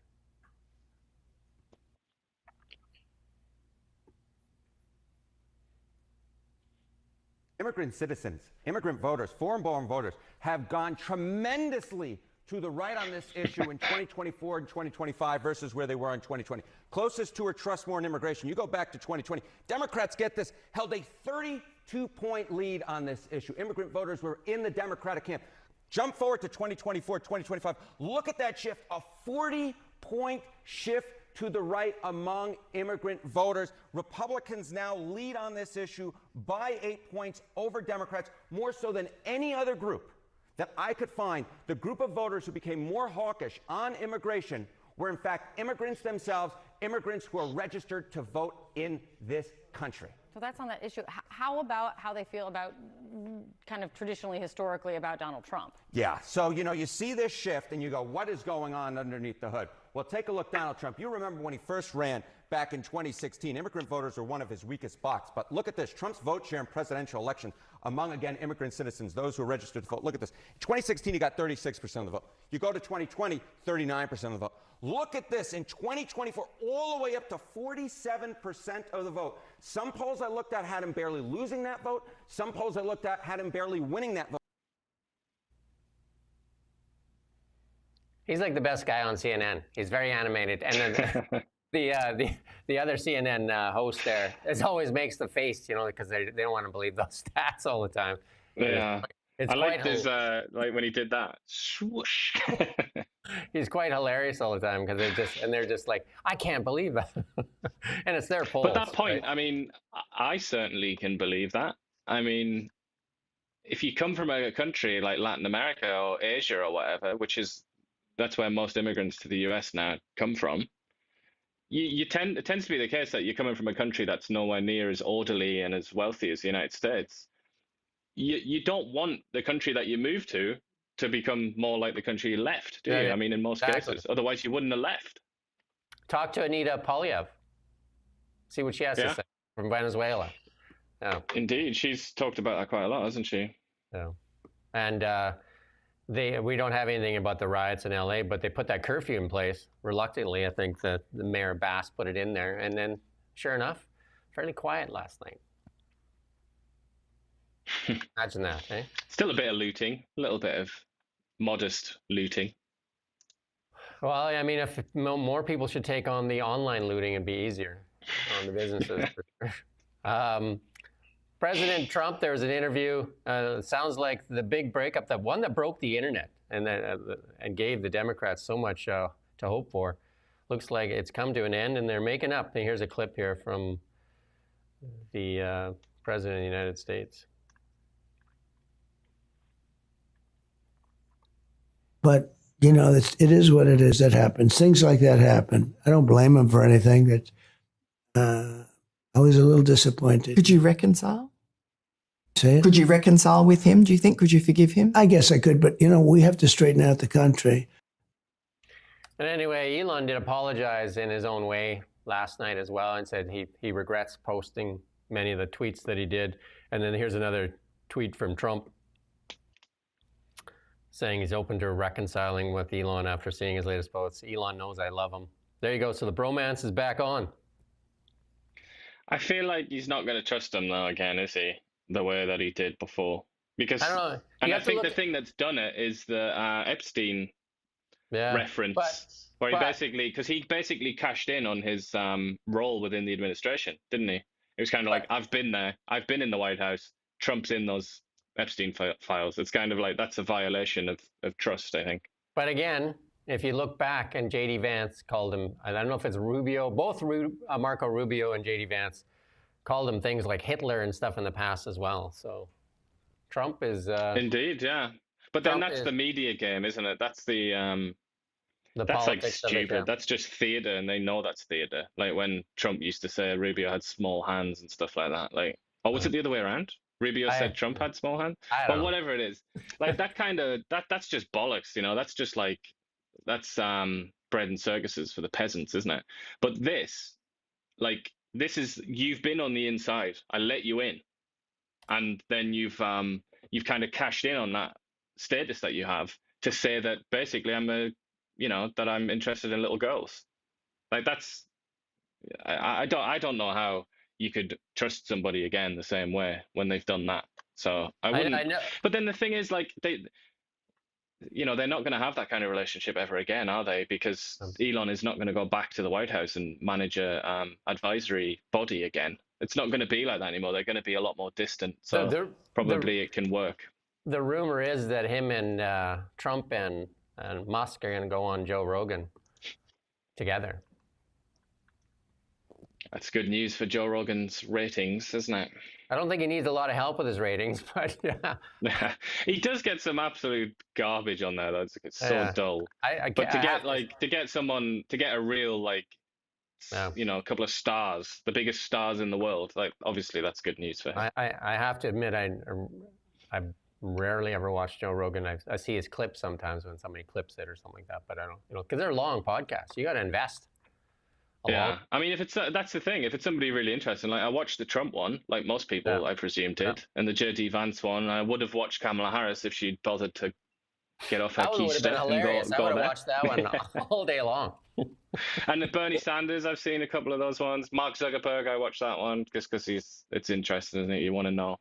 Immigrant citizens, immigrant voters, foreign-born voters have gone tremendously to the right on this issue in 2024 and 2025 versus where they were in 2020. Closest to or trust more in immigration. You go back to 2020. Democrats, get this, held a 32-point lead on this issue. Immigrant voters were in the Democratic camp. Jump forward to 2024, 2025. Look at that shift, a 40-point shift to the right among immigrant voters. Republicans now lead on this issue by 8 points over Democrats, more so than any other group that I could find. The group of voters who became more hawkish on immigration were in fact immigrants themselves, immigrants who are registered to vote in this country. So that's on that issue. How about how they feel about kind of traditionally, historically, about Donald Trump? Yeah, so you see this shift and you go, what is going on underneath the hood? Well, take a look, Donald Trump. You remember when he first ran back in 2016, immigrant voters were one of his weakest spots. But look at this, Trump's vote share in presidential election among, again, immigrant citizens, those who are registered to vote. Look at this. In 2016, he got 36% of the vote. You go to 2020, 39% of the vote. Look at this, in 2024, all the way up to 47% of the vote. Some polls I looked at had him barely losing that vote. Some polls I looked at had him barely winning that vote. He's like the best guy on CNN. He's very animated. And then the other CNN host there always makes the face, because they don't want to believe those stats all the time. Yeah. I liked his, like when he did that. Swoosh. He's quite hilarious all the time because they're just like, I can't believe that. And it's their polls. But that point, right? I mean, I certainly can believe that. I mean, if you come from a country like Latin America or Asia or whatever, that's where most immigrants to the US now come from. It tends to be the case that you're coming from a country that's nowhere near as orderly and as wealthy as the United States. You don't want the country that you move to become more like the country you left, do you? I mean, in most cases. Otherwise, you wouldn't have left. Talk to Anita Polyev. See what she has to say from Venezuela. Yeah. Indeed. She's talked about that quite a lot, hasn't she? Yeah. And We don't have anything about the riots in LA, but they put that curfew in place reluctantly. I think that the Mayor Bass put it in there, and then sure enough, fairly quiet last night. Imagine that, eh? Still a bit of looting, a little bit of modest looting. Well, I mean, if more people should take on the online looting, it'd be easier on the businesses. For sure. President Trump, there was an interview. Sounds like the big breakup, the one that broke the internet and gave the Democrats so much to hope for. Looks like it's come to an end, and they're making up. And here's a clip here from the President of the United States. But, you know, it is what it is that happens. Things like that happen. I don't blame him for anything. I was a little disappointed. Could you reconcile? Say it? Could you reconcile with him, do you think? Could you forgive him? I guess I could, but, you know, we have to straighten out the country. And anyway, Elon did apologize in his own way last night as well and said he regrets posting many of the tweets that he did. And then here's another tweet from Trump saying he's open to reconciling with Elon after seeing his latest posts. Elon knows I love him. There you go. So the bromance is back on. I feel like he's not going to trust him now again, is he? The way that he did before. Because, I don't know. and I think the thing that's done it is the Epstein reference, where he basically cashed in on his role within the administration, didn't he? It was kind of like, I've been there, I've been in the White House, Trump's in those Epstein files. It's kind of like, that's a violation of trust, I think. But again, if you look back, and J.D. Vance called him, I don't know if it's Rubio, both Marco Rubio and J.D. Vance called him things like Hitler and stuff in the past as well. So Trump is... Indeed, yeah. But then that's the media game, isn't it? That's that's like stupid. That's just theater, and they know that's theater. Like when Trump used to say Rubio had small hands and stuff like that. Like, or was it the other way around? Rubio said Trump had small hands? Well, whatever it is. Like that kind of, that's just bollocks, you know? That's just like, that's bread and circuses for the peasants, isn't it? But this, like, this is, you've been on the inside. I let you in. And then you've kind of cashed in on that status that you have to say that basically that I'm interested in little girls. Like that's, I don't know how you could trust somebody again the same way when they've done that. So I wouldn't. I know. But then the thing is, like, they're not going to have that kind of relationship ever again, are they? Because Elon is not going to go back to the White House and manage a advisory body again. It's not going to be like that anymore. They're going to be a lot more distant. So probably it can work. The rumor is that him and Trump and Musk are going to go on Joe Rogan together. That's good news for Joe Rogan's ratings, isn't it? I don't think he needs a lot of help with his ratings, but yeah. He does get some absolute garbage on there, though. It's so dull. But to get a real, like, a couple of stars, the biggest stars in the world, like, obviously that's good news for him. I have to admit, I rarely ever watch Joe Rogan. I see his clips sometimes when somebody clips it or something like that, but I don't, because they're long podcasts. You got to invest. Yeah, I mean, if it's that's the thing. If it's somebody really interesting, like I watched the Trump one, like most people, I presume did, and the J.D. Vance one. I would have watched Kamala Harris if she'd bothered to get off her key step and go I would have there. watched that one all day long. And the Bernie Sanders, I've seen a couple of those ones. Mark Zuckerberg, I watched that one just because it's interesting, isn't it? You want to know.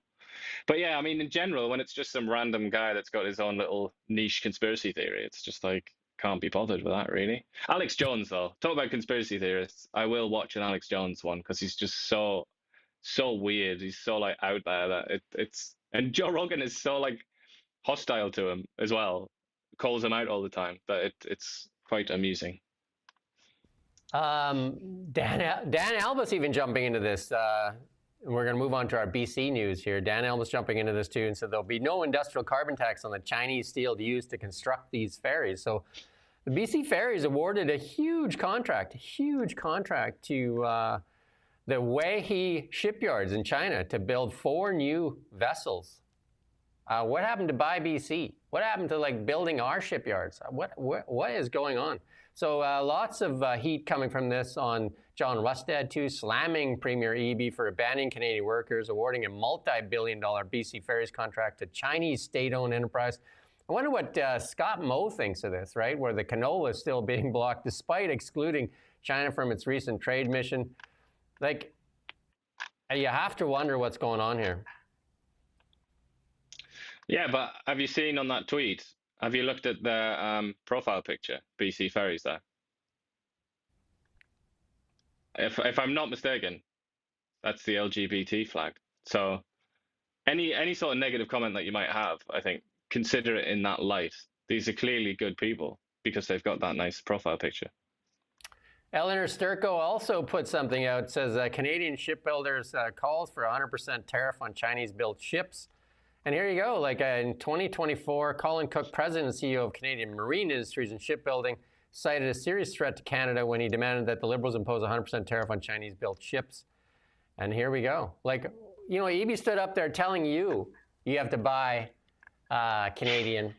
But yeah, I mean, in general, when it's just some random guy that's got his own little niche conspiracy theory, it's just like, can't be bothered with that, really. Alex Jones, though, talk about conspiracy theorists. I will watch an Alex Jones one because he's just so weird. He's so like out there that and Joe Rogan is so like hostile to him as well, calls him out all the time. That it's quite amusing. Dan Albus even jumping into this. We're going to move on to our BC news here. Dan Albus jumping into this too and said there'll be no industrial carbon tax on the Chinese steel used to construct these ferries. So the BC Ferries awarded a huge contract to the Weihe shipyards in China to build 4 new vessels. What happened to Buy BC? What happened to like building our shipyards? What is going on? So lots of heat coming from this on John Rustad too, slamming Premier Eby for abandoning Canadian workers, awarding a multi-billion-dollar BC Ferries contract to Chinese state-owned enterprise. I wonder what Scott Moe thinks of this, right? Where the canola is still being blocked despite excluding China from its recent trade mission. Like, you have to wonder what's going on here. Yeah, but have you seen on that tweet, have you looked at the profile picture, BC Ferries there? If I'm not mistaken, that's the LGBT flag. So any sort of negative comment that you might have, I think, consider it in that light. These are clearly good people because they've got that nice profile picture. Eleanor Sturko also put something out. It says Canadian shipbuilders calls for 100% tariff on Chinese-built ships. And here you go. Like in 2024, Colin Cook, president and CEO of Canadian Marine Industries and Shipbuilding, cited a serious threat to Canada when he demanded that the Liberals impose a 100% tariff on Chinese-built ships. And here we go. Like, you know, Eby stood up there telling you have to buy Canadian.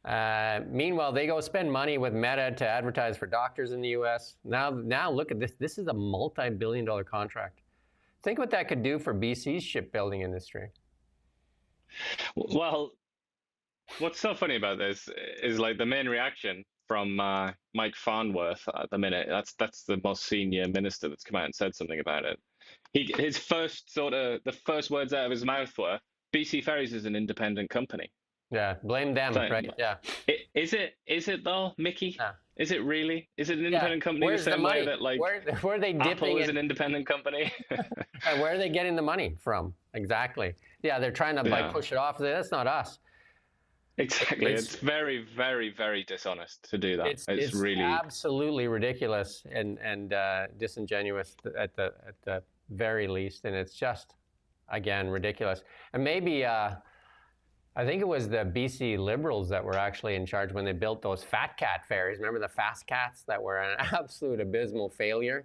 Meanwhile, they go spend money with Meta to advertise for doctors in the U.S. Now look at this. This is a multi-billion-dollar contract. Think what that could do for BC's shipbuilding industry. Well, what's so funny about this is like the main reaction from Mike Farnworth at the minute. That's the most senior minister that's come out and said something about it. His first the first words out of his mouth were, BC Ferries is an independent company. Yeah, blame them, right? Yeah. Is it though, Mickey? Yeah. Is it really? Is it an independent company? Where's the same the money? way that like where are they dipping Apple is an independent company? Where are they getting the money from? Exactly. Yeah, they're trying to like push it off. That's not us. Exactly. It's very, very, very dishonest to do that. It's really absolutely ridiculous and disingenuous at the very least. And it's just, again, ridiculous. And maybe I think it was the BC Liberals that were actually in charge when they built those Fat Cat ferries. Remember the Fast Cats that were an absolute abysmal failure?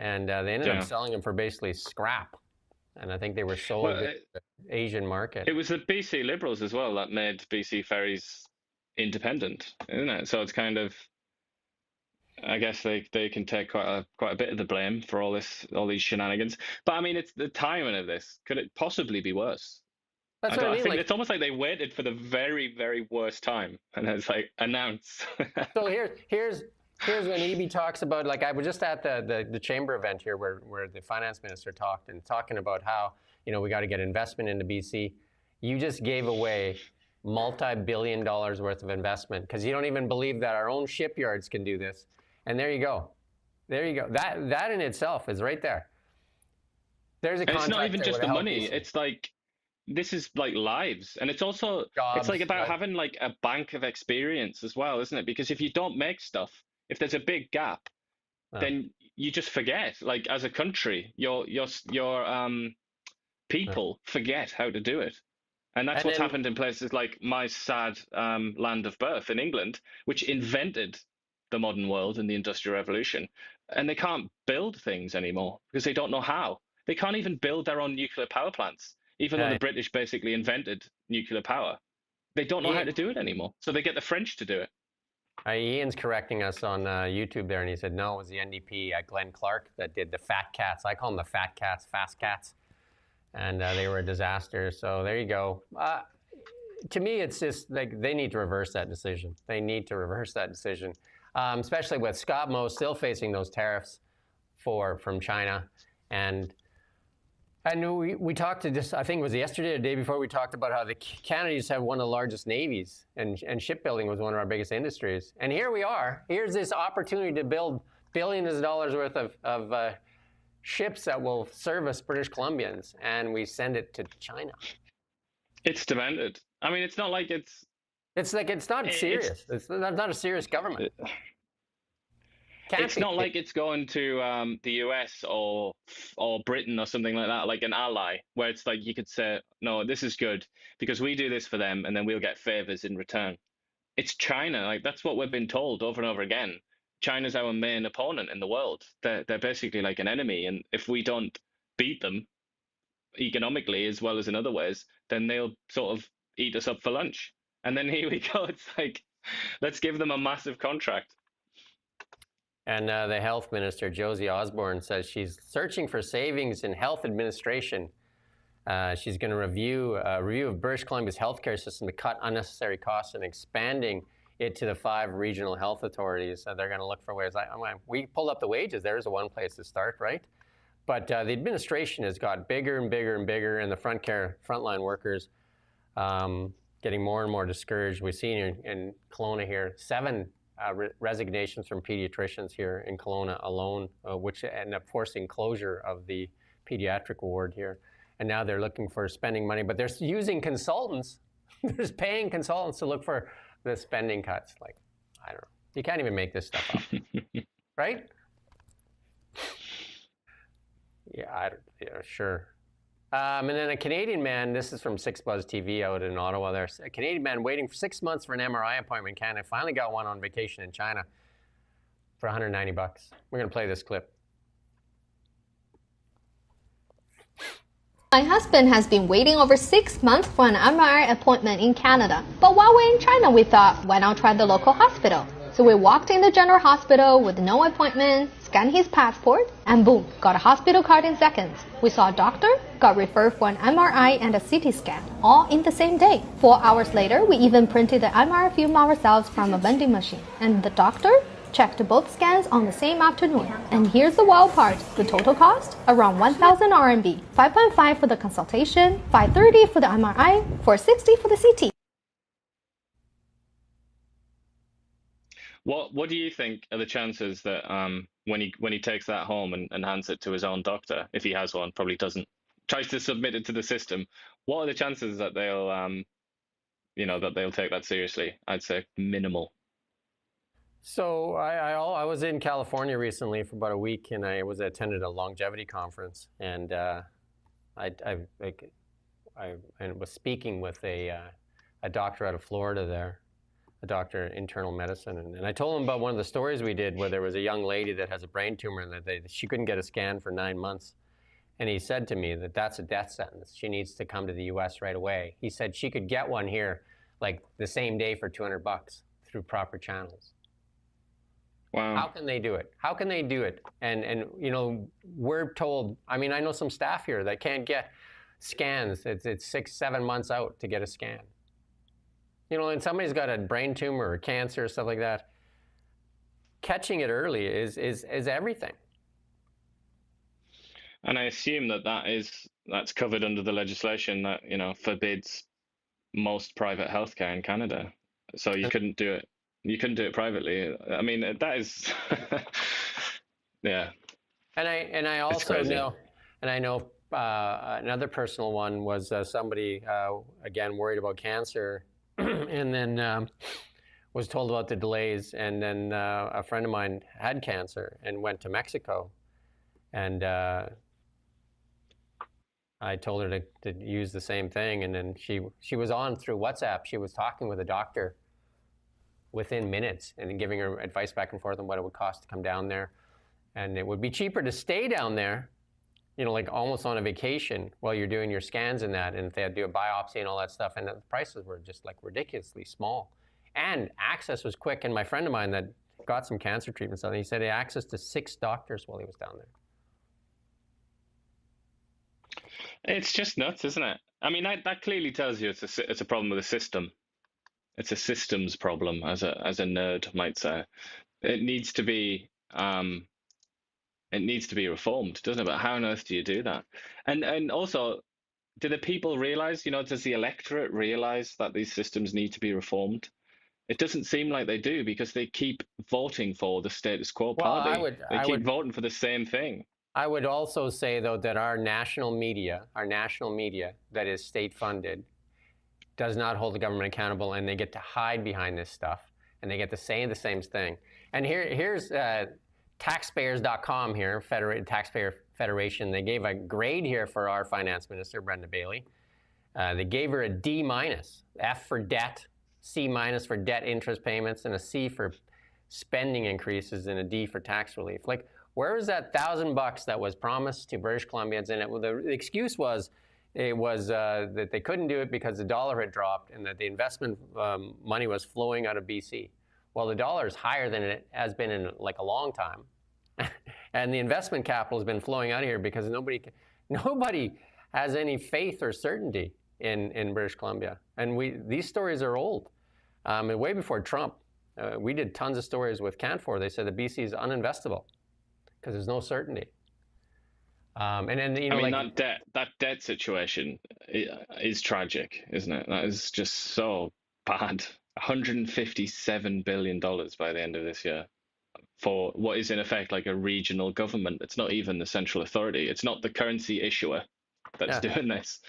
And they ended up selling them for basically scrap. And I think they were sold to the Asian market. It was the BC Liberals as well that made BC Ferries independent, isn't it? So it's kind of, I guess they can take quite a bit of the blame for all these shenanigans. But I mean, it's the timing of this. Could it possibly be worse? That's what I mean. I think it's almost like they waited for the very, very worst time, and it's like announce. So here's when Eby talks about, like, I was just at the chamber event here where the finance minister talking about how, you know, we got to get investment into BC. You just gave away multi-billion dollars worth of investment because you don't even believe that our own shipyards can do this. And there you go. There you go. That in itself is right there. There's a contract. It's not even just the money. BC. It's like, this is like lives. And it's also, jobs, it's like about having like a bank of experience as well, isn't it? Because if you don't make stuff, if there's a big gap, then you just forget. Like as a country, your people forget how to do it. And that's what's happened in places like my sad land of birth in England, which invented the modern world and the Industrial Revolution. And they can't build things anymore because they don't know how. They can't even build their own nuclear power plants, even though the British basically invented nuclear power. They don't know how to do it anymore. So they get the French to do it. Ian's correcting us on YouTube there, and he said, no, it was the NDP, Glenn Clark, that did the Fat Cats. I call them the Fat Cats, Fast Cats. And they were a disaster. So there you go. To me, it's just like they need to reverse that decision. They need to reverse that decision, especially with Scott Moe still facing those tariffs from China. And we talked to this, I think it was yesterday or the day before, we talked about how the Canadians have one of the largest navies, and shipbuilding was one of our biggest industries. And here we are. Here's this opportunity to build billions of dollars worth of ships that will service British Columbians, and we send it to China. It's demented. I mean, it's not like it's... It's like, it's not serious. It's not a serious government. It's not like it's going to the US or Britain or something like that, like an ally, where it's like you could say, no, this is good because we do this for them and then we'll get favors in return. It's China. Like that's what we've been told over and over again. China's our main opponent in the world. They're basically like an enemy. And if we don't beat them economically as well as in other ways, then they'll sort of eat us up for lunch. And then here we go. It's like, let's give them a massive contract. And the health minister, Josie Osborne, says she's searching for savings in health administration She's going to review a review of British Columbia's healthcare system to cut unnecessary costs and expanding it to the 5 regional health authorities. They're going to look for ways. We pulled up the wages. There's the one place to start, right? But the administration has got bigger and bigger and bigger, and the frontline workers getting more and more discouraged. We've seen in Kelowna here 7 resignations from pediatricians here in Kelowna alone, which end up forcing closure of the pediatric ward here. And now they're looking for spending money, but they're using consultants. They're just paying consultants to look for the spending cuts. Like, I don't know. You can't even make this stuff up, right? Yeah, sure. And then a Canadian man, this is from 6 Buzz TV out in Ottawa there. A Canadian man waiting for 6 months for an MRI appointment in Canada finally got one on vacation in China for $190. We're going to play this clip. My husband has been waiting over 6 months for an MRI appointment in Canada. But while we're in China, we thought, why not try the local hospital? So we walked in the general hospital with no appointment, scanned his passport, and boom, got a hospital card in seconds. We saw a doctor, got referred for an MRI and a CT scan, all in the same day. 4 hours later, we even printed the MRI film ourselves from a vending machine. And the doctor checked both scans on the same afternoon. And here's the wild part. The total cost? Around 1,000 RMB. 5.5 for the consultation, 530 for the MRI, 460 for the CT. What do you think are the chances that when he takes that home and hands it to his own doctor, if he has one, probably doesn't, tries to submit it to the system, what are the chances that they'll that they'll take that seriously? I'd say minimal. So I was in California recently for about a week, and I attended a longevity conference, and I was speaking with a doctor out of Florida there, a doctor in internal medicine, and I told him about one of the stories we did where there was a young lady that has a brain tumor and that she couldn't get a scan for 9 months, and he said to me that that's a death sentence. She needs to come to the U.S. right away. He said she could get one here like the same day for $200 through proper channels. Wow. How can they do it? How can they do it? And we're told, I mean, I know some staff here that can't get scans. It's 6-7 months out to get a scan. And somebody's got a brain tumor or cancer or stuff like that. Catching it early is everything. And I assume that's covered under the legislation that, forbids most private healthcare in Canada. So you couldn't do it. You couldn't do it privately. I mean, that is, yeah. And I also know, and I know another personal one was somebody again worried about cancer, and then was told about the delays, and then a friend of mine had cancer and went to Mexico, and I told her to use the same thing, and then she was on through WhatsApp. She was talking with a doctor within minutes and giving her advice back and forth on what it would cost to come down there. And it would be cheaper to stay down there, like almost on a vacation while you're doing your scans and that, and if they had to do a biopsy and all that stuff, and the prices were just like ridiculously small. And access was quick, and my friend of mine that got some cancer treatments, and he said he had access to 6 doctors while he was down there. It's just nuts, isn't it? I mean, that clearly tells you it's a problem with the system. It's a systems problem, as a nerd might say. It needs to be reformed, doesn't it? But how on earth do you do that? And also, do the people realize? Does the electorate realize that these systems need to be reformed? It doesn't seem like they do, because they keep voting for the status quo party. They keep voting for the same thing. I would also say, though, that our national media that is state funded, does not hold the government accountable, and they get to hide behind this stuff, and they get to say the same thing. And here's taxpayers.com here, Taxpayer Federation. They gave a grade here for our finance minister, Brenda Bailey. They gave her a D-, F for debt, C- for debt interest payments, and a C for spending increases, and a D for tax relief. Like, where was that $1,000 that was promised to British Columbians? And the excuse was, that they couldn't do it because the dollar had dropped and that the investment money was flowing out of BC. Well, the dollar is higher than it has been in like a long time. And the investment capital has been flowing out of here because nobody has any faith or certainty in British Columbia. And these stories are old. Way before Trump, we did tons of stories with Canfor. They said that BC is uninvestable because there's no certainty. And then, you know, I mean, that debt situation is tragic, isn't it? That is just so bad. $157 billion by the end of this year for what is in effect like a regional government. It's not even the central authority. It's not the currency issuer that's doing this.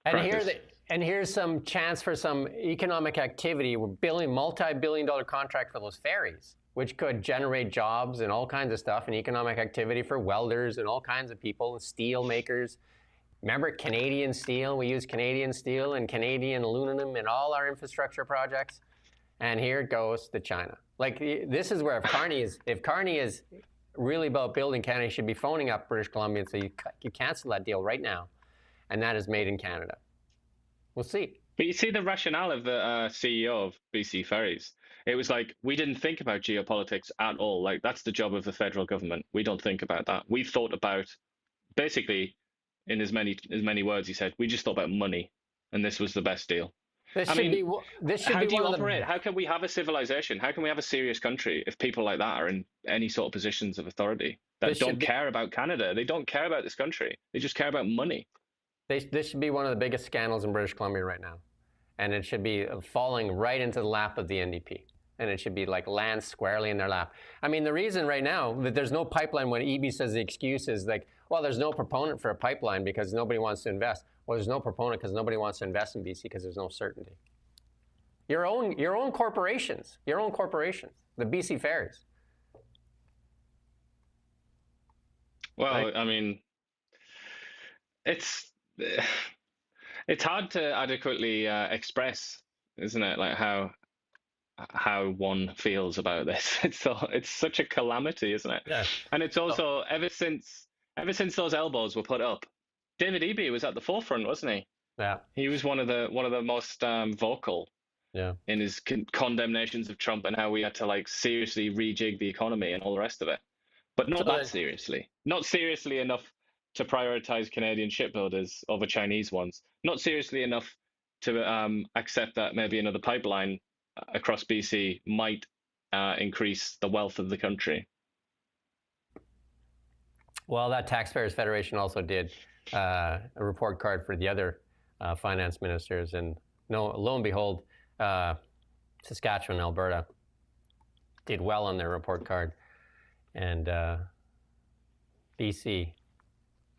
And here's some chance for some economic activity. We're multi-billion-dollar contract for those ferries, which could generate jobs and all kinds of stuff and economic activity for welders and all kinds of people, and steel makers. Remember Canadian steel? We use Canadian steel and Canadian aluminum in all our infrastructure projects. And here it goes to China. Like, this is where if Carney is really about building Canada, he should be phoning up British Columbia and say, you cancel that deal right now. And that is made in Canada. We'll see. But you see the rationale of the CEO of BC Ferries. It was like, we didn't think about geopolitics at all. Like, that's the job of the federal government. We don't think about that. We've thought about, basically, in as many words, he said, we just thought about money, and this was the best deal. This should be one of the... How can we have a civilization? How can we have a serious country if people like that are in any sort of positions of authority that don't care about Canada? They don't care about this country. They just care about money. This should be one of the biggest scandals in British Columbia right now. And it should be falling right into the lap of the NDP. And it should be like land squarely in their lap. I mean, the reason right now that there's no pipeline, when EB says the excuse is like, well, there's no proponent for a pipeline because nobody wants to invest. Well, there's no proponent because nobody wants to invest in BC because there's no certainty. Your own corporations, the BC Ferries. Well, right? I mean, it's hard to adequately express, isn't it? Like how one feels about this. It's such a calamity, isn't it? Yeah. And it's also ever since those elbows were put up, David Eby was at the forefront, wasn't he? Yeah. He was one of the most vocal. Yeah. In his condemnations of Trump and how we had to like seriously rejig the economy and all the rest of it, but not that seriously. Not seriously enough to prioritize Canadian shipbuilders over Chinese ones. Not seriously enough to accept that maybe another pipeline across BC might increase the wealth of the country. Well, that Taxpayers Federation also did a report card for the other finance ministers, and lo and behold, Saskatchewan and Alberta did well on their report card, and BC,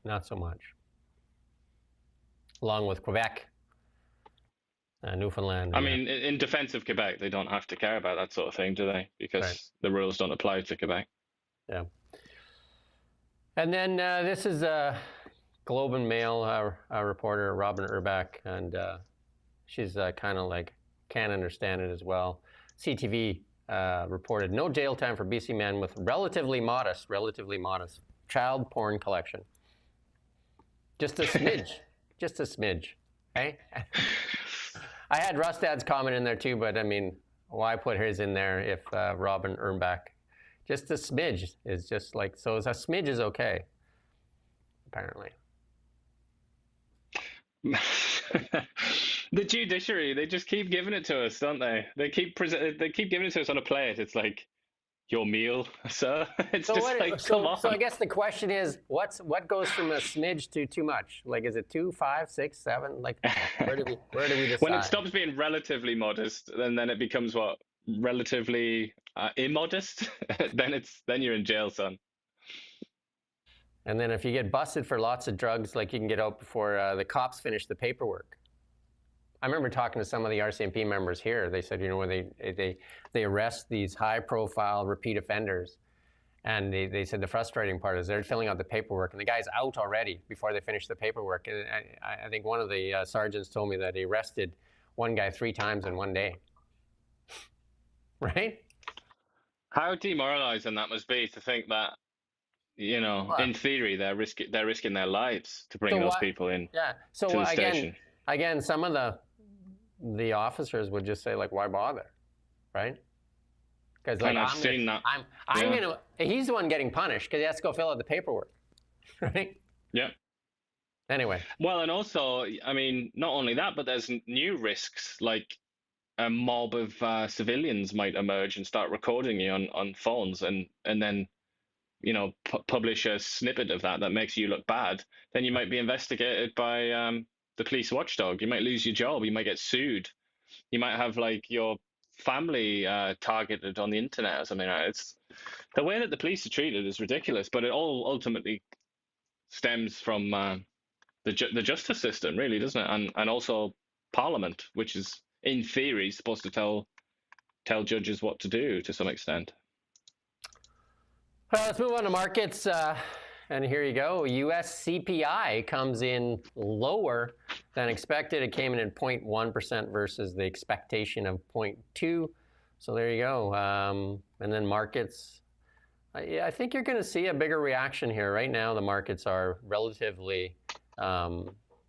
not so much. Along with Quebec, Newfoundland. I mean, in defense of Quebec, they don't have to care about that sort of thing, do they? Because the rules don't apply to Quebec. Yeah. And then this is Globe and Mail reporter, Robin Urbach, and she's kind of like, can't understand it as well. CTV reported no jail time for BC men with relatively modest child porn collection. Just a smidge, just a smidge, okay? I had Rustad's comment in there too, but I mean, why put his in there if Robin Urbach, just a smidge is just like, so a smidge is okay, apparently. The judiciary, they just keep giving it to us, don't they? They keep giving it to us on a plate. It's like, your meal, sir. It's so just like, come on. So I guess the question is, what goes from a smidge to too much? Like, is it 2, 5, 6, 7? Like, where do we decide? When it stops being relatively modest, and then it becomes what? Relatively immodest? then you're in jail, son. And then if you get busted for lots of drugs, like, you can get out before the cops finish the paperwork. I remember talking to some of the RCMP members here. They said, you know, when they arrest these high-profile repeat offenders, and they said the frustrating part is they're filling out the paperwork, and the guy's out already before they finish the paperwork. And I think one of the sergeants told me that he arrested one guy 3 times in one day. Right? How demoralizing that must be to think that, you know, in theory, they're risking their lives to bring those people in. Yeah. So to the station. Again, some of the officers would just say, like, why bother, right? Because like, he's the one getting punished because he has to go fill out the paperwork, right? Yeah. Anyway. Well, and also, I mean, not only that, but there's new risks, like a mob of civilians might emerge and start recording you on phones, and then publish a snippet of that makes you look bad. Then you might be investigated by the police watchdog. You might lose your job. You might get sued. You might have like your family targeted on the internet or something. It's the way that the police are treated is ridiculous, but it all ultimately stems from the justice system, really, doesn't it? And also Parliament, which is in theory supposed to tell judges what to do to some extent. Well, let's move on to markets. And here you go. U.S. CPI comes in lower than expected. It came in at 0.1% versus the expectation of 0.2%. So there you go. And then markets. I think you're going to see a bigger reaction here. Right now, the markets are relatively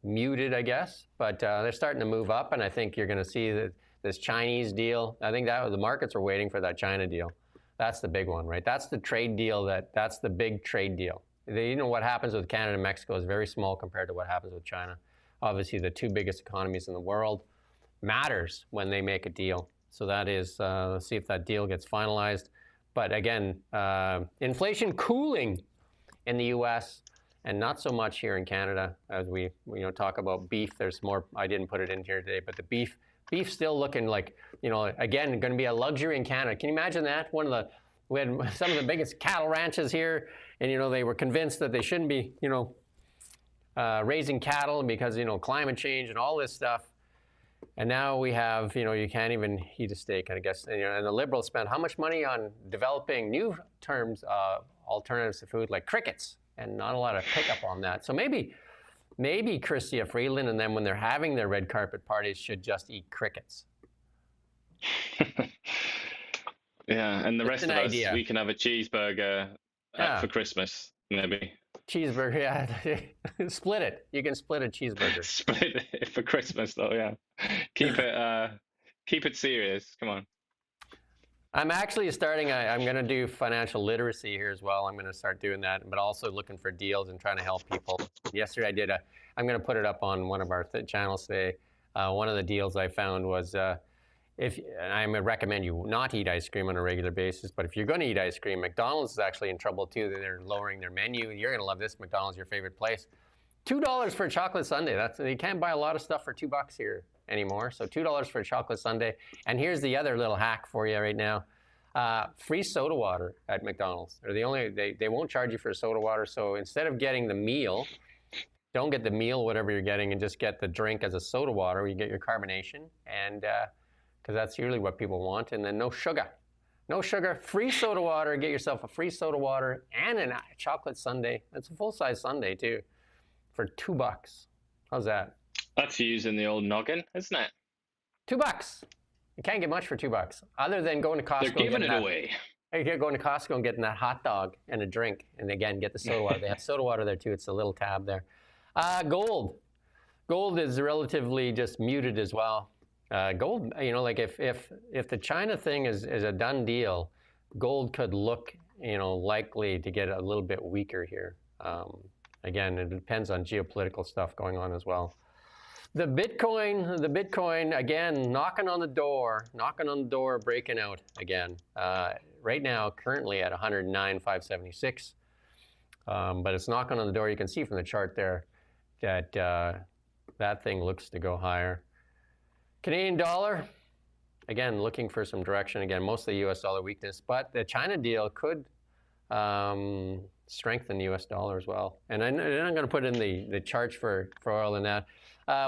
muted, I guess. But they're starting to move up. And I think you're going to see that this Chinese deal. I think that the markets are waiting for that China deal. That's the big one, right? That's the trade deal. That's the big trade deal. What happens with Canada and Mexico is very small compared to what happens with China. Obviously, the two biggest economies in the world matters when they make a deal. So that is, let's see if that deal gets finalized. But again, inflation cooling in the U.S. and not so much here in Canada. As we talk about beef, there's more. I didn't put it in here today, but the beef still looking like, again, going to be a luxury in Canada. Can you imagine that? We had some of the biggest cattle ranches here, and they were convinced that they shouldn't be, raising cattle because climate change and all this stuff. And now we have, you can't even eat a steak, I guess. And the Liberals spent how much money on developing new terms, alternatives to food like crickets, and not a lot of pickup on that. So maybe Chrystia Freeland and them, when they're having their red carpet parties, should just eat crickets. Yeah, and the rest of us, we can have a cheeseburger for Christmas, maybe. Cheeseburger, yeah. Split it. You can split a cheeseburger. Split it for Christmas, though, yeah. Keep it serious. Come on. I'm actually starting, I'm going to do financial literacy here as well. I'm going to start doing that, but also looking for deals and trying to help people. Yesterday I'm going to put it up on one of our channels today. One of the deals I found was, and I would recommend you not eat ice cream on a regular basis, but if you're going to eat ice cream, McDonald's is actually in trouble too. They're lowering their menu. You're going to love this. McDonald's, your favorite place. $2 for a chocolate sundae. You can't buy a lot of stuff for $2 here anymore. So $2 for a chocolate sundae. And here's the other little hack for you right now. Free soda water at McDonald's. They won't charge you for soda water. So instead of getting the meal, don't get the meal, whatever you're getting, and just get the drink as a soda water. You get your carbonation, and because that's usually what people want. And then no sugar. No sugar, free soda water. Get yourself a free soda water and a chocolate sundae. That's a full-size sundae too, for $2. How's that? That's using the old noggin, isn't it? $2. You can't get much for $2, other than going to Costco. They're giving it away. You're going to Costco and getting that hot dog and a drink, and again, get the soda water. They have soda water there too. It's a little tab there. Gold. Gold is relatively just muted as well. Gold, like if the China thing is a done deal, gold could look, likely to get a little bit weaker here. Again, it depends on geopolitical stuff going on as well. The Bitcoin, again, knocking on the door, breaking out again. Right now, currently at 109,576, but it's knocking on the door. You can see from the chart there that that thing looks to go higher. Canadian dollar, again, looking for some direction. Again, mostly U.S. dollar weakness, but the China deal could strengthen the U.S. dollar as well. And I'm going to put in the charts for oil and that.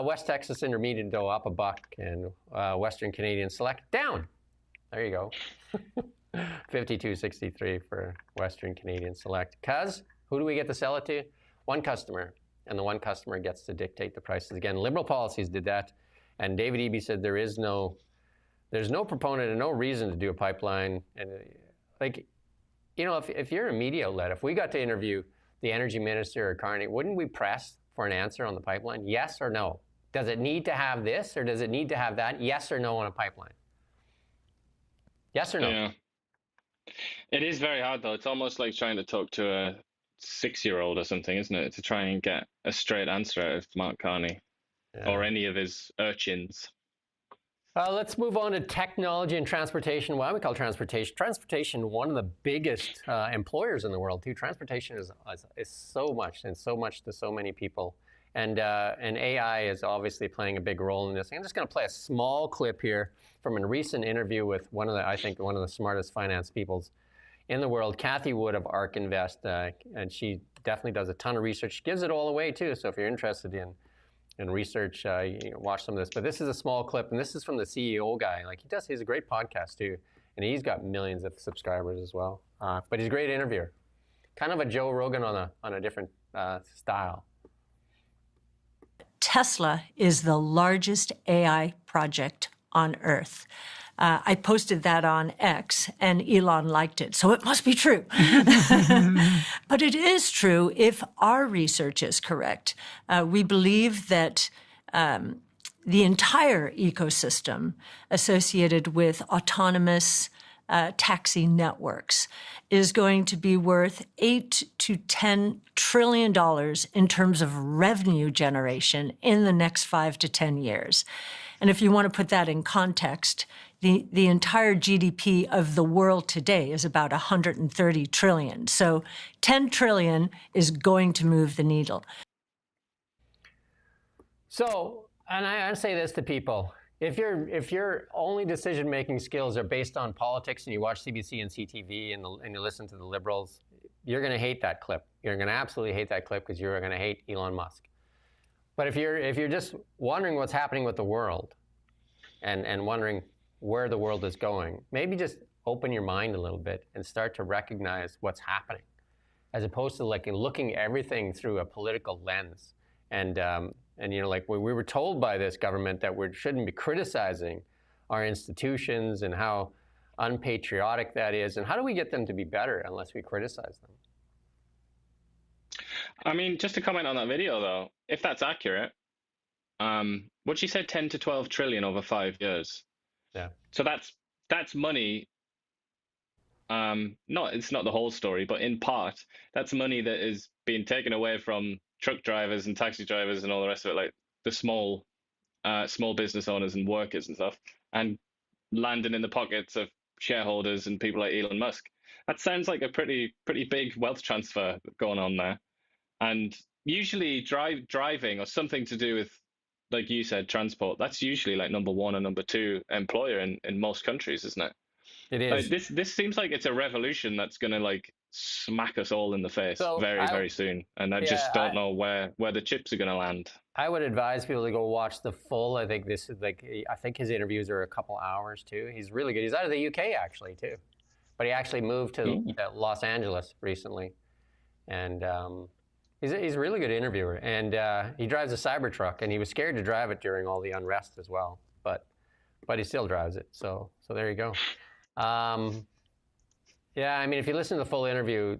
West Texas Intermediate dough up $1, and Western Canadian Select down. There you go. 52.63 for Western Canadian Select. Because who do we get to sell it to? One customer, and the one customer gets to dictate the prices. Again, Liberal policies did that. And David Eby said there's no proponent and no reason to do a pipeline. And if you're a media outlet, if we got to interview the energy minister or Carney, wouldn't we press for an answer on the pipeline? Yes or no? Does it need to have this or does it need to have that? Yes or no on a pipeline? Yes or no? Yeah. It is very hard though. It's almost like trying to talk to 6-year-old or something, isn't it, to try and get a straight answer out of Mark Carney or any of his urchins. Let's move on to technology and transportation. Why we call transportation one of the biggest employers in the world too. Transportation is so much and so much to so many people, and AI is obviously playing a big role in this. I'm just going to play a small clip here from a recent interview with one of the smartest finance peoples in the world, Kathy Wood of ARK Invest, and she definitely does a ton of research. She gives it all away too. So if you're interested in research, watch some of this. But this is a small clip, and this is from the CEO guy. Like he's a great podcast too, and he's got millions of subscribers as well. But he's a great interviewer, kind of a Joe Rogan on a different style. Tesla is the largest AI project on Earth. I posted that on X, and Elon liked it, so it must be true. But it is true if our research is correct. We believe that the entire ecosystem associated with autonomous taxi networks is going to be worth $8 to $10 trillion in terms of revenue generation in the next 5 to 10 years. And if you want to put that in context, the entire GDP of the world today is about 130 trillion. So 10 trillion is going to move the needle. So, and I say this to people, if your only decision-making skills are based on politics and you watch CBC and CTV and you listen to the liberals, you're going to hate that clip. You're going to absolutely hate that clip because you're going to hate Elon Musk. But if you're just wondering what's happening with the world and wondering where the world is going, maybe just open your mind a little bit and start to recognize what's happening, as opposed to like looking everything through a political lens. And like we were told by this government that we shouldn't be criticizing our institutions and how unpatriotic that is. And how do we get them to be better unless we criticize them? I mean, just to comment on that video, though, if that's accurate, what she said, 10 to 12 trillion over 5 years. Yeah. So that's money. It's not the whole story, but in part, that's money that is being taken away from truck drivers and taxi drivers and all the rest of it, like the small business owners and workers and stuff, and landing in the pockets of shareholders and people like Elon Musk. That sounds like a pretty big wealth transfer going on there. And usually driving or something to do with, like you said, transport, that's usually like number one or number two employer in most countries, isn't it? It is. Like, this seems like it's a revolution that's going to like smack us all in the face very soon. And I just don't know where the chips are going to land. I would advise people to go watch the full. I think his interviews are a couple hours too. He's really good. He's out of the UK actually too, but he actually moved to Los Angeles recently, and he's a really good interviewer. And he drives a Cybertruck, and he was scared to drive it during all the unrest as well, but he still drives it. So there you go. Yeah, I mean, if you listen to the full interview,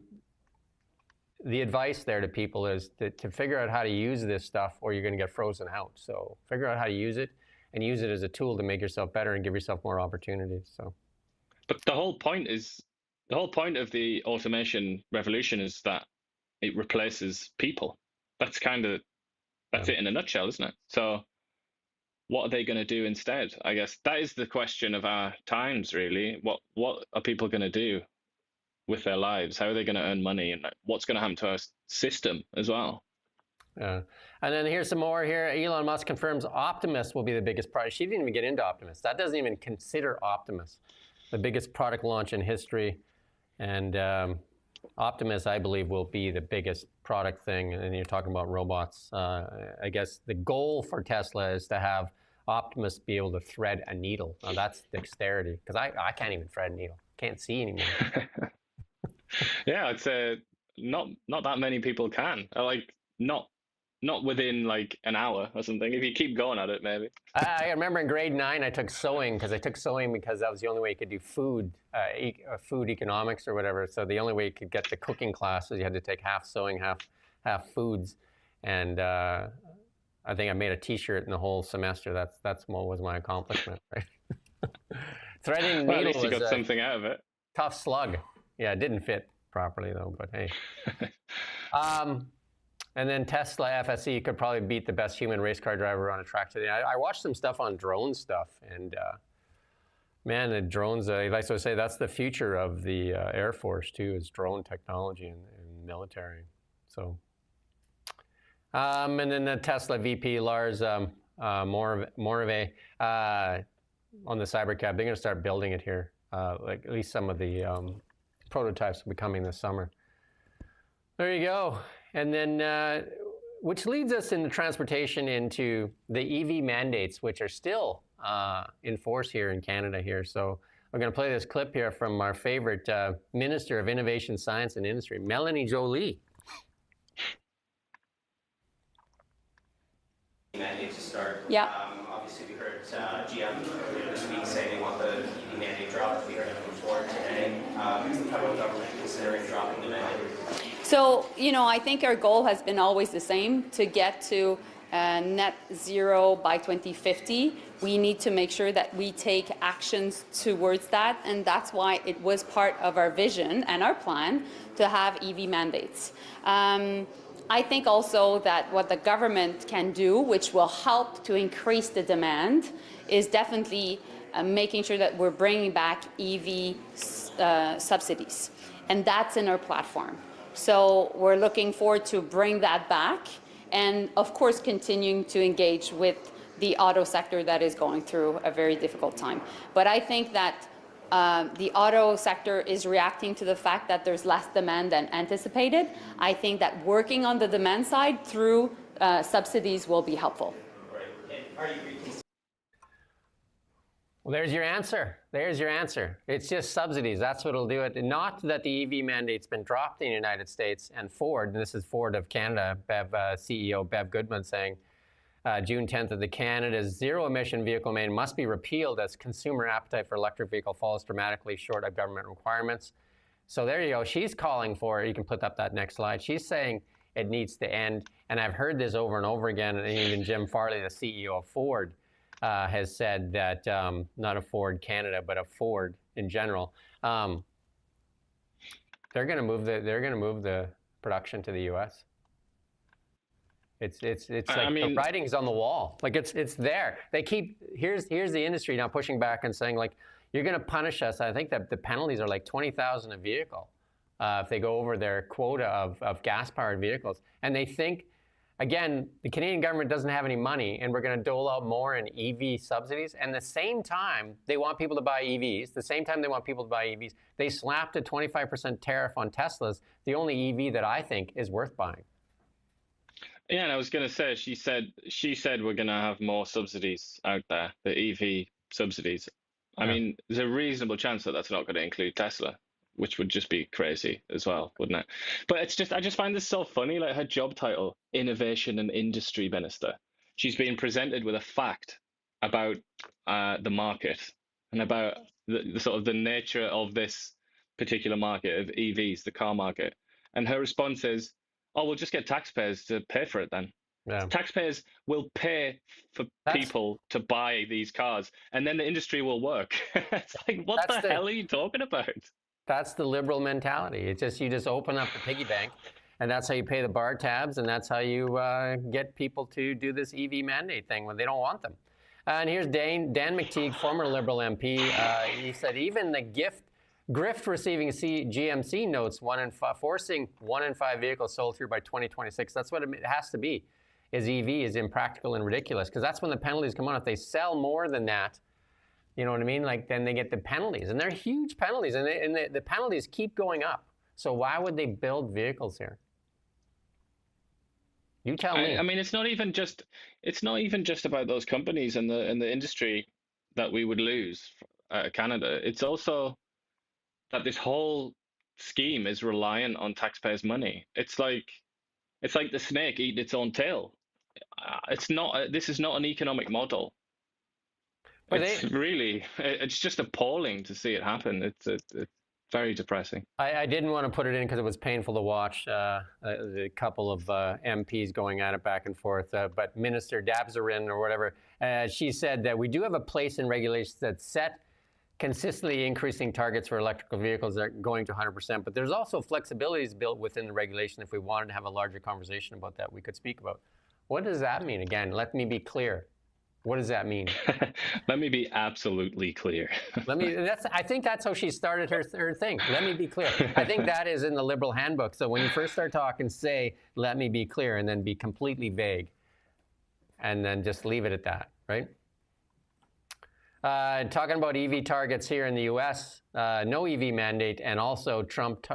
the advice there to people is to figure out how to use this stuff or you're going to get frozen out. So figure out how to use it and use it as a tool to make yourself better and give yourself more opportunities. So, but the whole point of the automation revolution is that it replaces people. That's it in a nutshell, isn't it? So what are they going to do instead? I guess that is the question of our times, really. What are people going to do with their lives? How are they going to earn money? And what's going to happen to our system as well? And then here's some more here. Elon Musk confirms Optimus will be the biggest product. She didn't even get into Optimus. That doesn't even consider Optimus the biggest product launch in history. And Optimus, I believe, will be the biggest product thing. And you're talking about robots. I guess the goal for Tesla is to have Optimus be able to thread a needle. Now that's dexterity, because I can't even thread a needle. Can't see anymore. Yeah, I'd say not that many people can. Like not within like an hour or something. If you keep going at it, maybe. I remember in grade 9 I took sewing because that was the only way you could do food economics or whatever. So the only way you could get the cooking class was you had to take half sewing, half foods, and I think I made a T-shirt in the whole semester. That's what was my accomplishment, right? Threading needle at least you got was something out of it. Tough slug. Yeah, it didn't fit properly, though. But hey. And then Tesla FSE could probably beat the best human race car driver on a track today. I watched some stuff on drone stuff, and man, the drones, like I say, that's the future of the Air Force, too, is drone technology and military. So, and then the Tesla VP, Lars Morave, on the Cybercab, they're going to start building it here. Like at least some of the prototypes will be coming this summer. There you go. And then, which leads us in the transportation into the EV mandates, which are still in force here in Canada here. So I'm going to play this clip here from our favorite Minister of Innovation, Science and Industry, Melanie Joly. Mandate to start. Yeah. Obviously, we heard GM earlier this week say they want the EV mandate dropped. We heard it from Ford today. Is the federal government considering dropping the mandate? So, I think our goal has been always the same, to get to net zero by 2050. We need to make sure that we take actions towards that, and that's why it was part of our vision and our plan to have EV mandates. I think also that what the government can do, which will help to increase the demand, is definitely making sure that we're bringing back EV subsidies, and that's in our platform. So we're looking forward to bring that back, and of course continuing to engage with the auto sector that is going through a very difficult time. But I think that the auto sector is reacting to the fact that there's less demand than anticipated. I think that working on the demand side through subsidies will be helpful. Well, there's your answer. There's your answer. It's just subsidies. That's what will do it. Not that the EV mandate's been dropped in the United States, and Ford, and this is Ford of Canada, CEO Bev Goodman saying, June 10th, that the Canada's zero-emission vehicle mandate must be repealed as consumer appetite for electric vehicle falls dramatically short of government requirements. So there you go. She's calling for it. You can put up that next slide. She's saying it needs to end. And I've heard this over and over again. And even Jim Farley, the CEO of Ford, has said that, not of Ford Canada, but of Ford in general, they're going to move the production to the U.S. It's like the writing's on the wall. Like it's there. They keep here's the industry now pushing back and saying, like, you're going to punish us. I think that the penalties are like $20,000 a vehicle if they go over their quota of gas-powered vehicles. And they think, again, the Canadian government doesn't have any money, and we're going to dole out more in EV subsidies. And the same time they want people to buy EVs, they slapped a 25% tariff on Teslas, the only EV that I think is worth buying. Yeah, and I was going to say, she said we're going to have more subsidies out there, the EV subsidies. I mean, there's a reasonable chance that that's not going to include Tesla, which would just be crazy as well, wouldn't it? But it's just, I just find this so funny, like her job title, Innovation and Industry Minister. She's being presented with a fact about the market and about the sort of the nature of this particular market of EVs, the car market. And her response is, oh, we'll just get taxpayers to pay for it then. Yeah. Taxpayers will pay for people to buy these cars, and then the industry will work. It's like, what the hell are you talking about? That's the liberal mentality. It's just, you just open up the piggy bank, and that's how you pay the bar tabs, and that's how you get people to do this EV mandate thing when they don't want them. And here's Dan McTeague, former Liberal MP. He said even the grift receiving GMC notes forcing 1 in 5 vehicles sold here by 2026. That's what it has to be. Is EV is impractical and ridiculous, because that's when the penalties come on. If they sell more than that, you know what I mean? Like, then they get the penalties, and they're huge penalties, and the penalties keep going up. So why would they build vehicles here? You tell me. I mean, it's not even just about those companies and the industry that we would lose Canada. It's also that this whole scheme is reliant on taxpayers' money. It's like the snake eating its own tail. This is not an economic model. But it's just appalling to see it happen. It's very depressing. I didn't want to put it in because it was painful to watch a couple of MPs going at it back and forth. But Minister Dabzarin or whatever, she said that we do have a place in regulations that set consistently increasing targets for electrical vehicles that are going to 100%. But there's also flexibilities built within the regulation. If we wanted to have a larger conversation about that, we could speak about. What does that mean? Again, let me be clear. What does that mean? Let me be absolutely clear. I think that's how she started her thing. Let me be clear. I think that is in the Liberal handbook. So when you first start talking, say, let me be clear, and then be completely vague. And then just leave it at that, right? Talking about EV targets here in the US, no EV mandate, and also Trump,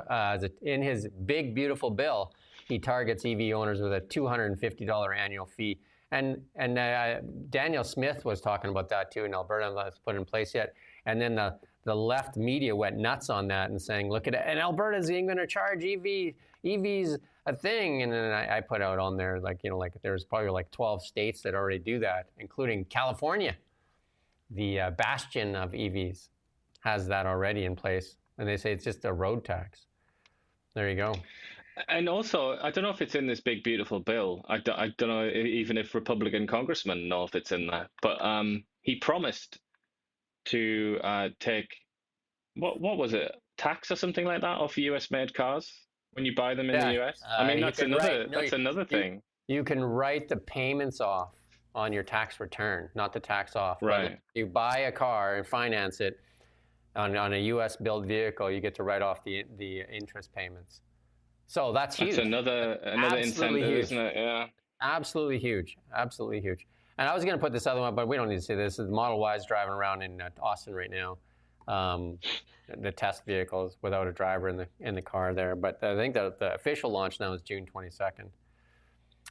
in his big, beautiful bill, he targets EV owners with a $250 annual fee. And Daniel Smith was talking about that too in Alberta. That's put in place yet. And then the left media went nuts on that and saying, look at it, and Alberta's even going to charge EVs a thing. And then I put out on there, like, there's probably like 12 states that already do that, including California. The bastion of EVs has that already in place. And they say it's just a road tax. There you go. And also, I don't know if it's in this big, beautiful bill. I don't know even if Republican congressmen know if it's in there. But he promised to take, what was it, tax or something like that off US-made cars when you buy them in the US? I mean, that's another thing. You can write the payments off on your tax return, not the tax off. Right. You buy a car and finance it on a US-built vehicle, you get to write off the interest payments. So that's huge. That's another incentive, huge. Isn't it? Yeah. Absolutely huge. Absolutely huge. And I was going to put this other one, but we don't need to say this. This is Model Y's driving around in Austin right now. The test vehicles without a driver in the car there. But I think the official launch now is June 22nd.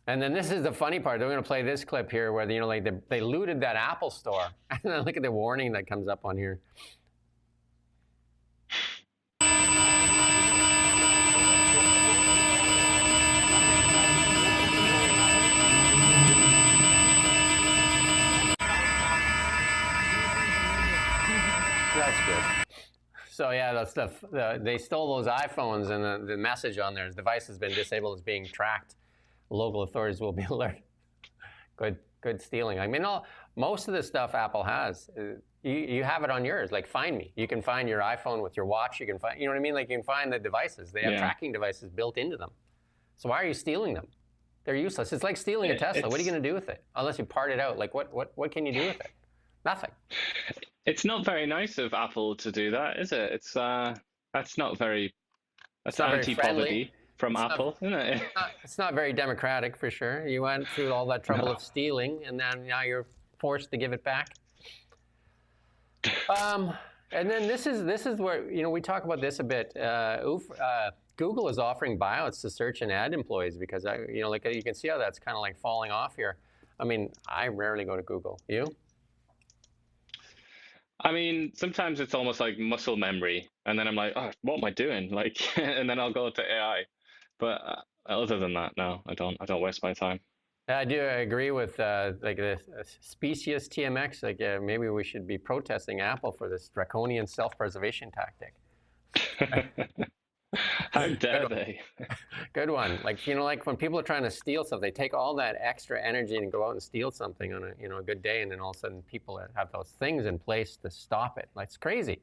And then this is the funny part. They're going to play this clip here where they looted that Apple store. And then look at the warning that comes up on here. That's good. So yeah, that stuff. They stole those iPhones, and the message on there: device has been disabled, is being tracked. Local authorities will be alerted. Good stealing. I mean, most of the stuff Apple has, you have it on yours. Like Find Me, you can find your iPhone with your watch. You can find, you know what I mean? Like you can find the devices. They have tracking devices built into them. So why are you stealing them? They're useless. It's like stealing a Tesla. What are you going to do with it? Unless you part it out. Like what can you do with it? Nothing. It's not very nice of Apple to do that, is it? It's that's not very anti-poverty from Apple, isn't it? It's not very democratic for sure. You went through all that trouble of stealing, and then now you're forced to give it back. And then this is where we talk about this a bit. Google is offering buyouts to search and ad employees because like you can see how that's kind of like falling off here. I mean, I rarely go to Google. You? I mean, sometimes it's almost like muscle memory, and then I'm like, oh, what am I doing? Like, and then I'll go to AI. But other than that, no, I don't waste my time. I do agree with like the specious TMX. Like maybe we should be protesting Apple for this draconian self-preservation tactic. How dare they? Good one. Like like when people are trying to steal stuff, they take all that extra energy and go out and steal something on a good day, and then all of a sudden people have those things in place to stop it. Like it's crazy.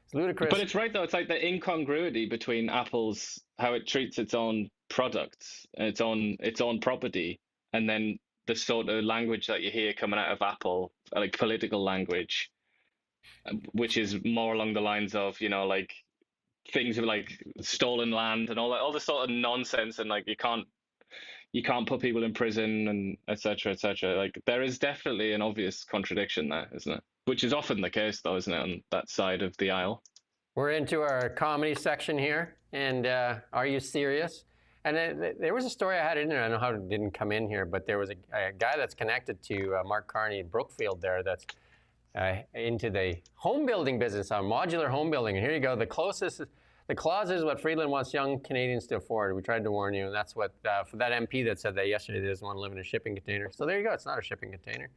It's ludicrous. But it's right though. It's like the incongruity between Apple's how it treats its own products, its own property, and then the sort of language that you hear coming out of Apple, like political language, which is more along the lines of like things like stolen land and all the sort of nonsense, and like you can't put people in prison and etc. etc. Like there is definitely an obvious contradiction there, isn't it? Which is often the case though, isn't it, on that side of the aisle? We're into our comedy section here, and Are You Serious? And there was a story I had in there. I don't know how it didn't come in here, but there was a guy that's connected to Mark Carney in Brookfield there that's into the home building business, on modular home building. And here you go. The clause is what Friedland wants young Canadians to afford. We tried to warn you, and that's what for that MP that said that yesterday, he doesn't want to live in a shipping container. So there you go. It's not a shipping container.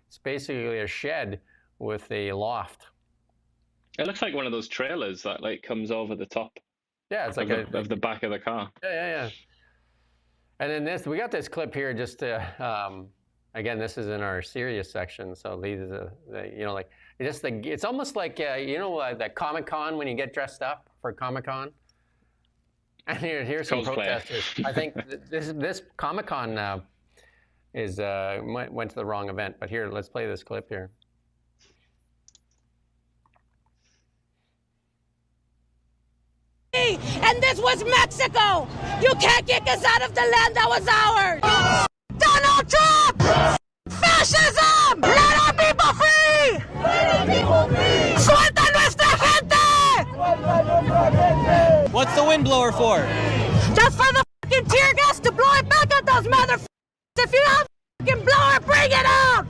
It's basically a shed with a loft. It looks like one of those trailers that like comes over the top. Yeah, it's like of the back of the car. Yeah. And then we got this clip here just to, again, this is in our serious section. So these are like It's almost like that Comic-Con when you get dressed up for Comic-Con. And here's some protesters. I think this Comic-Con went to the wrong event. But here, let's play this clip here. And this was Mexico. You can't kick us out of the land that was ours. Donald Trump! Fascism! Let our people free! Let our people free! Suelta nuestra gente! What's the windblower for? Just for the fucking tear gas to blow it back at those motherfuckers. If you have a fucking blower, bring it out!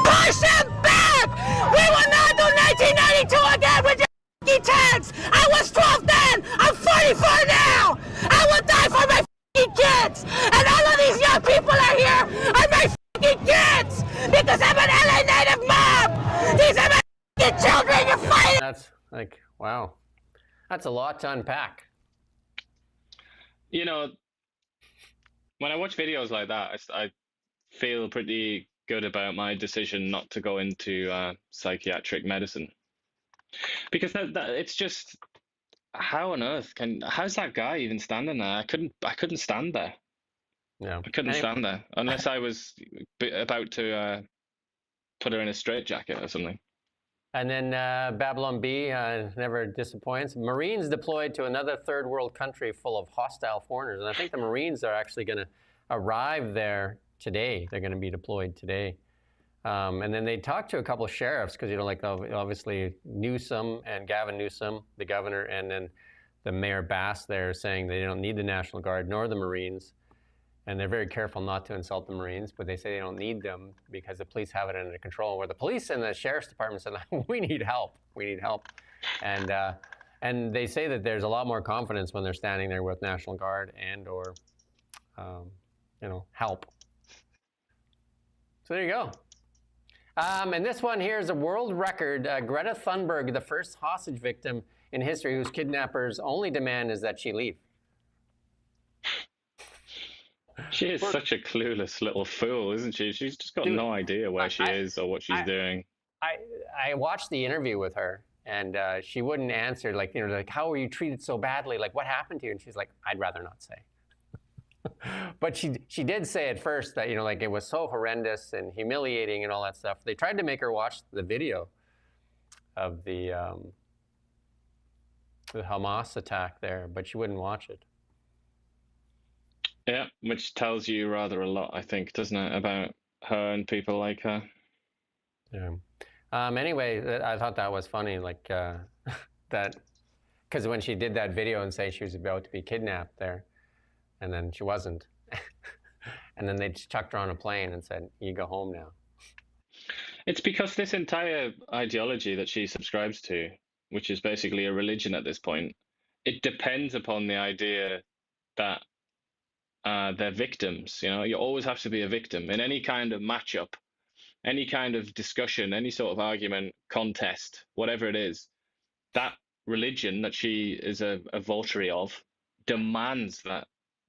Push them back! We will not do 1992 again with your fucking tanks! I was 12 then! I'm 44 now! I will die for my fucking kids! And all of these young people are here are my fucking kids! Because I'm an LA native mom! These are my fucking children you're fighting! That's like, wow. That's a lot to unpack. You know, when I watch videos like that, I feel pretty good about my decision not to go into psychiatric medicine. Because it's just, how on earth how's that guy even standing there? I couldn't stand there. Yeah. I couldn't stand there unless I was about to put her in a straitjacket or something. And then Babylon B never disappoints. Marines deployed to another third world country full of hostile foreigners. And I think the Marines are actually going to arrive there today. They're going to be deployed today. And then they talked to a couple of sheriffs because, like obviously Newsom and Gavin Newsom, the governor, and then the Mayor Bass there saying they don't need the National Guard nor the Marines. And they're very careful not to insult the Marines, but they say they don't need them because the police have it under control. Where the police and the sheriff's department said, we need help. We need help. And they say that there's a lot more confidence when they're standing there with National Guard and or, help. So there you go. And this one here is a world record. Greta Thunberg, the first hostage victim in history whose kidnappers' only demand is that she leave. She is such a clueless little fool, isn't she? She's just got no idea where she is or what she's doing. I watched the interview with her, and she wouldn't answer, like, how were you treated so badly? Like, what happened to you? And she's like, I'd rather not say. But she did say at first that, like, it was so horrendous and humiliating and all that stuff. They tried to make her watch the video of the Hamas attack there, but she wouldn't watch it. Yeah, which tells you rather a lot, I think, doesn't it, about her and people like her. Yeah. Anyway, I thought that was funny, like that, because when she did that video and say she was about to be kidnapped there, and then she wasn't, and then they just chucked her on a plane and said, "You go home now." It's because this entire ideology that she subscribes to, which is basically a religion at this point, it depends upon the idea that they're victims. You always have to be a victim in any kind of matchup, any kind of discussion, any sort of argument, contest, whatever it is. That religion that she is a votary of demands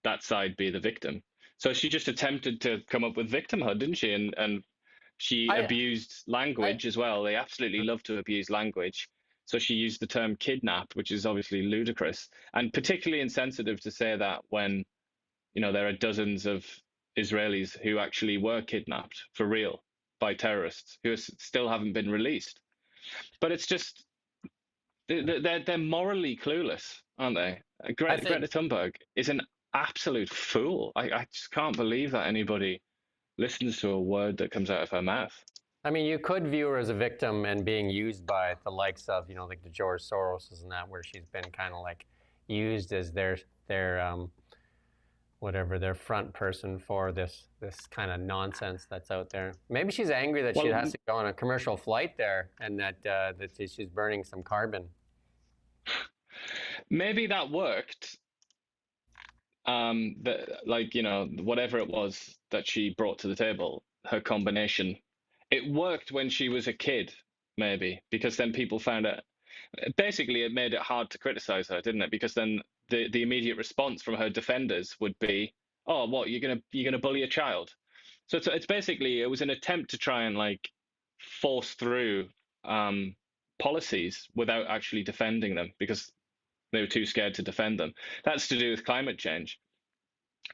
that side be the victim. So she just attempted to come up with victimhood, didn't she? And she abused language as well. They absolutely love to abuse language. So she used the term kidnap, which is obviously ludicrous and particularly insensitive to say that when there are dozens of Israelis who actually were kidnapped for real by terrorists who still haven't been released. But it's just, they're morally clueless, aren't they? Greta Thunberg is an absolute fool. I just can't believe that anybody listens to a word that comes out of her mouth. I mean, you could view her as a victim and being used by the likes of, like the George Soroses and that, where she's been kind of like used as their front person for this kind of nonsense that's out there. Maybe she's angry that she has to go on a commercial flight there and that she's burning some carbon. Maybe that worked. Whatever it was that she brought to the table, her combination, it worked when she was a kid, maybe, because then people found it. Basically, it made it hard to criticize her, didn't it? Because then the immediate response from her defenders would be, "Oh, what, you're gonna bully a child?" So it's basically, it was an attempt to try and like force through policies without actually defending them because they were too scared to defend them. That's to do with climate change.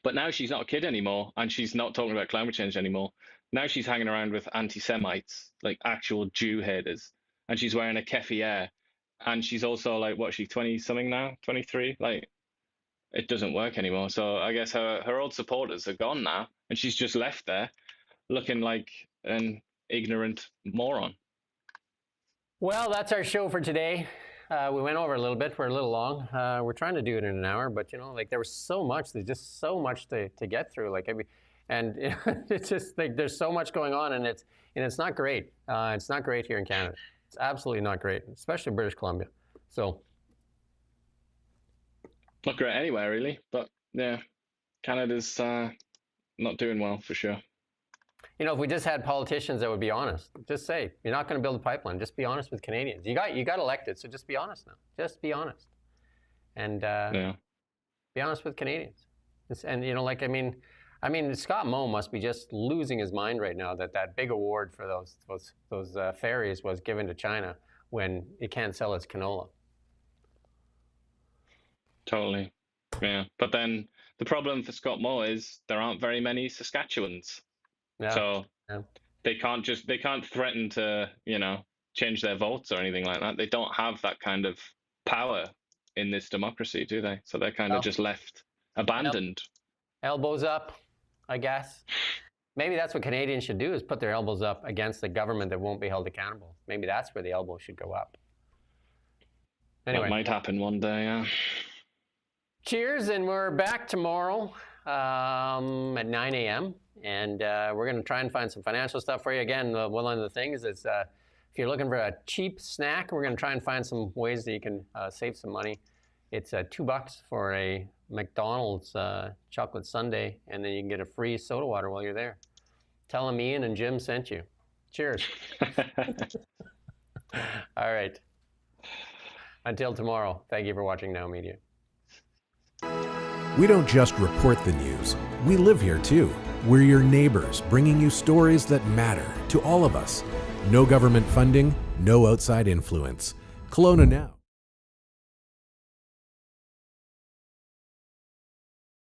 But now she's not a kid anymore, and she's not talking about climate change anymore. Now she's hanging around with anti-Semites, like actual Jew haters, and she's wearing a keffiyeh, and she's also like, what, she's 20-something now, 23? Like, it doesn't work anymore. So I guess her old supporters are gone now, and she's just left there looking like an ignorant moron. Well, that's our show for today. We went over a little bit. We're a little long. We're trying to do it in an hour, but like there was so much. There's just so much to get through. Like and it's just like there's so much going on, and it's not great. It's not great here in Canada. It's absolutely not great, especially British Columbia. So not great anywhere really, but yeah, Canada's not doing well for sure. If we just had politicians that would be honest, just say, you're not going to build a pipeline. Just be honest with Canadians. You got elected, so just be honest now. Just be honest. And be honest with Canadians. And, Scott Moe must be just losing his mind right now that big award for those ferries was given to China when it can't sell its canola. Totally. Yeah. But then the problem for Scott Moe is there aren't very many Saskatchewans. Yeah. So they can't threaten to, change their votes or anything like that. They don't have that kind of power in this democracy, do they? So they're kind of just left abandoned. Elbows up, I guess. Maybe that's what Canadians should do, is put their elbows up against the government that won't be held accountable. Maybe that's where the elbow should go up. Anyway. That might happen one day, yeah. Cheers, and we're back tomorrow at 9 a.m. And we're going to try and find some financial stuff for you. Again, one of the things is if you're looking for a cheap snack, we're going to try and find some ways that you can save some money. It's $2 for a McDonald's chocolate sundae, and then you can get a free soda water while you're there. Tell them Iain and Jim sent you. Cheers. All right. Until tomorrow, thank you for watching Now Media. We don't just report the news. We live here too. We're your neighbors, bringing you stories that matter to all of us. No government funding, no outside influence. Kelowna Now.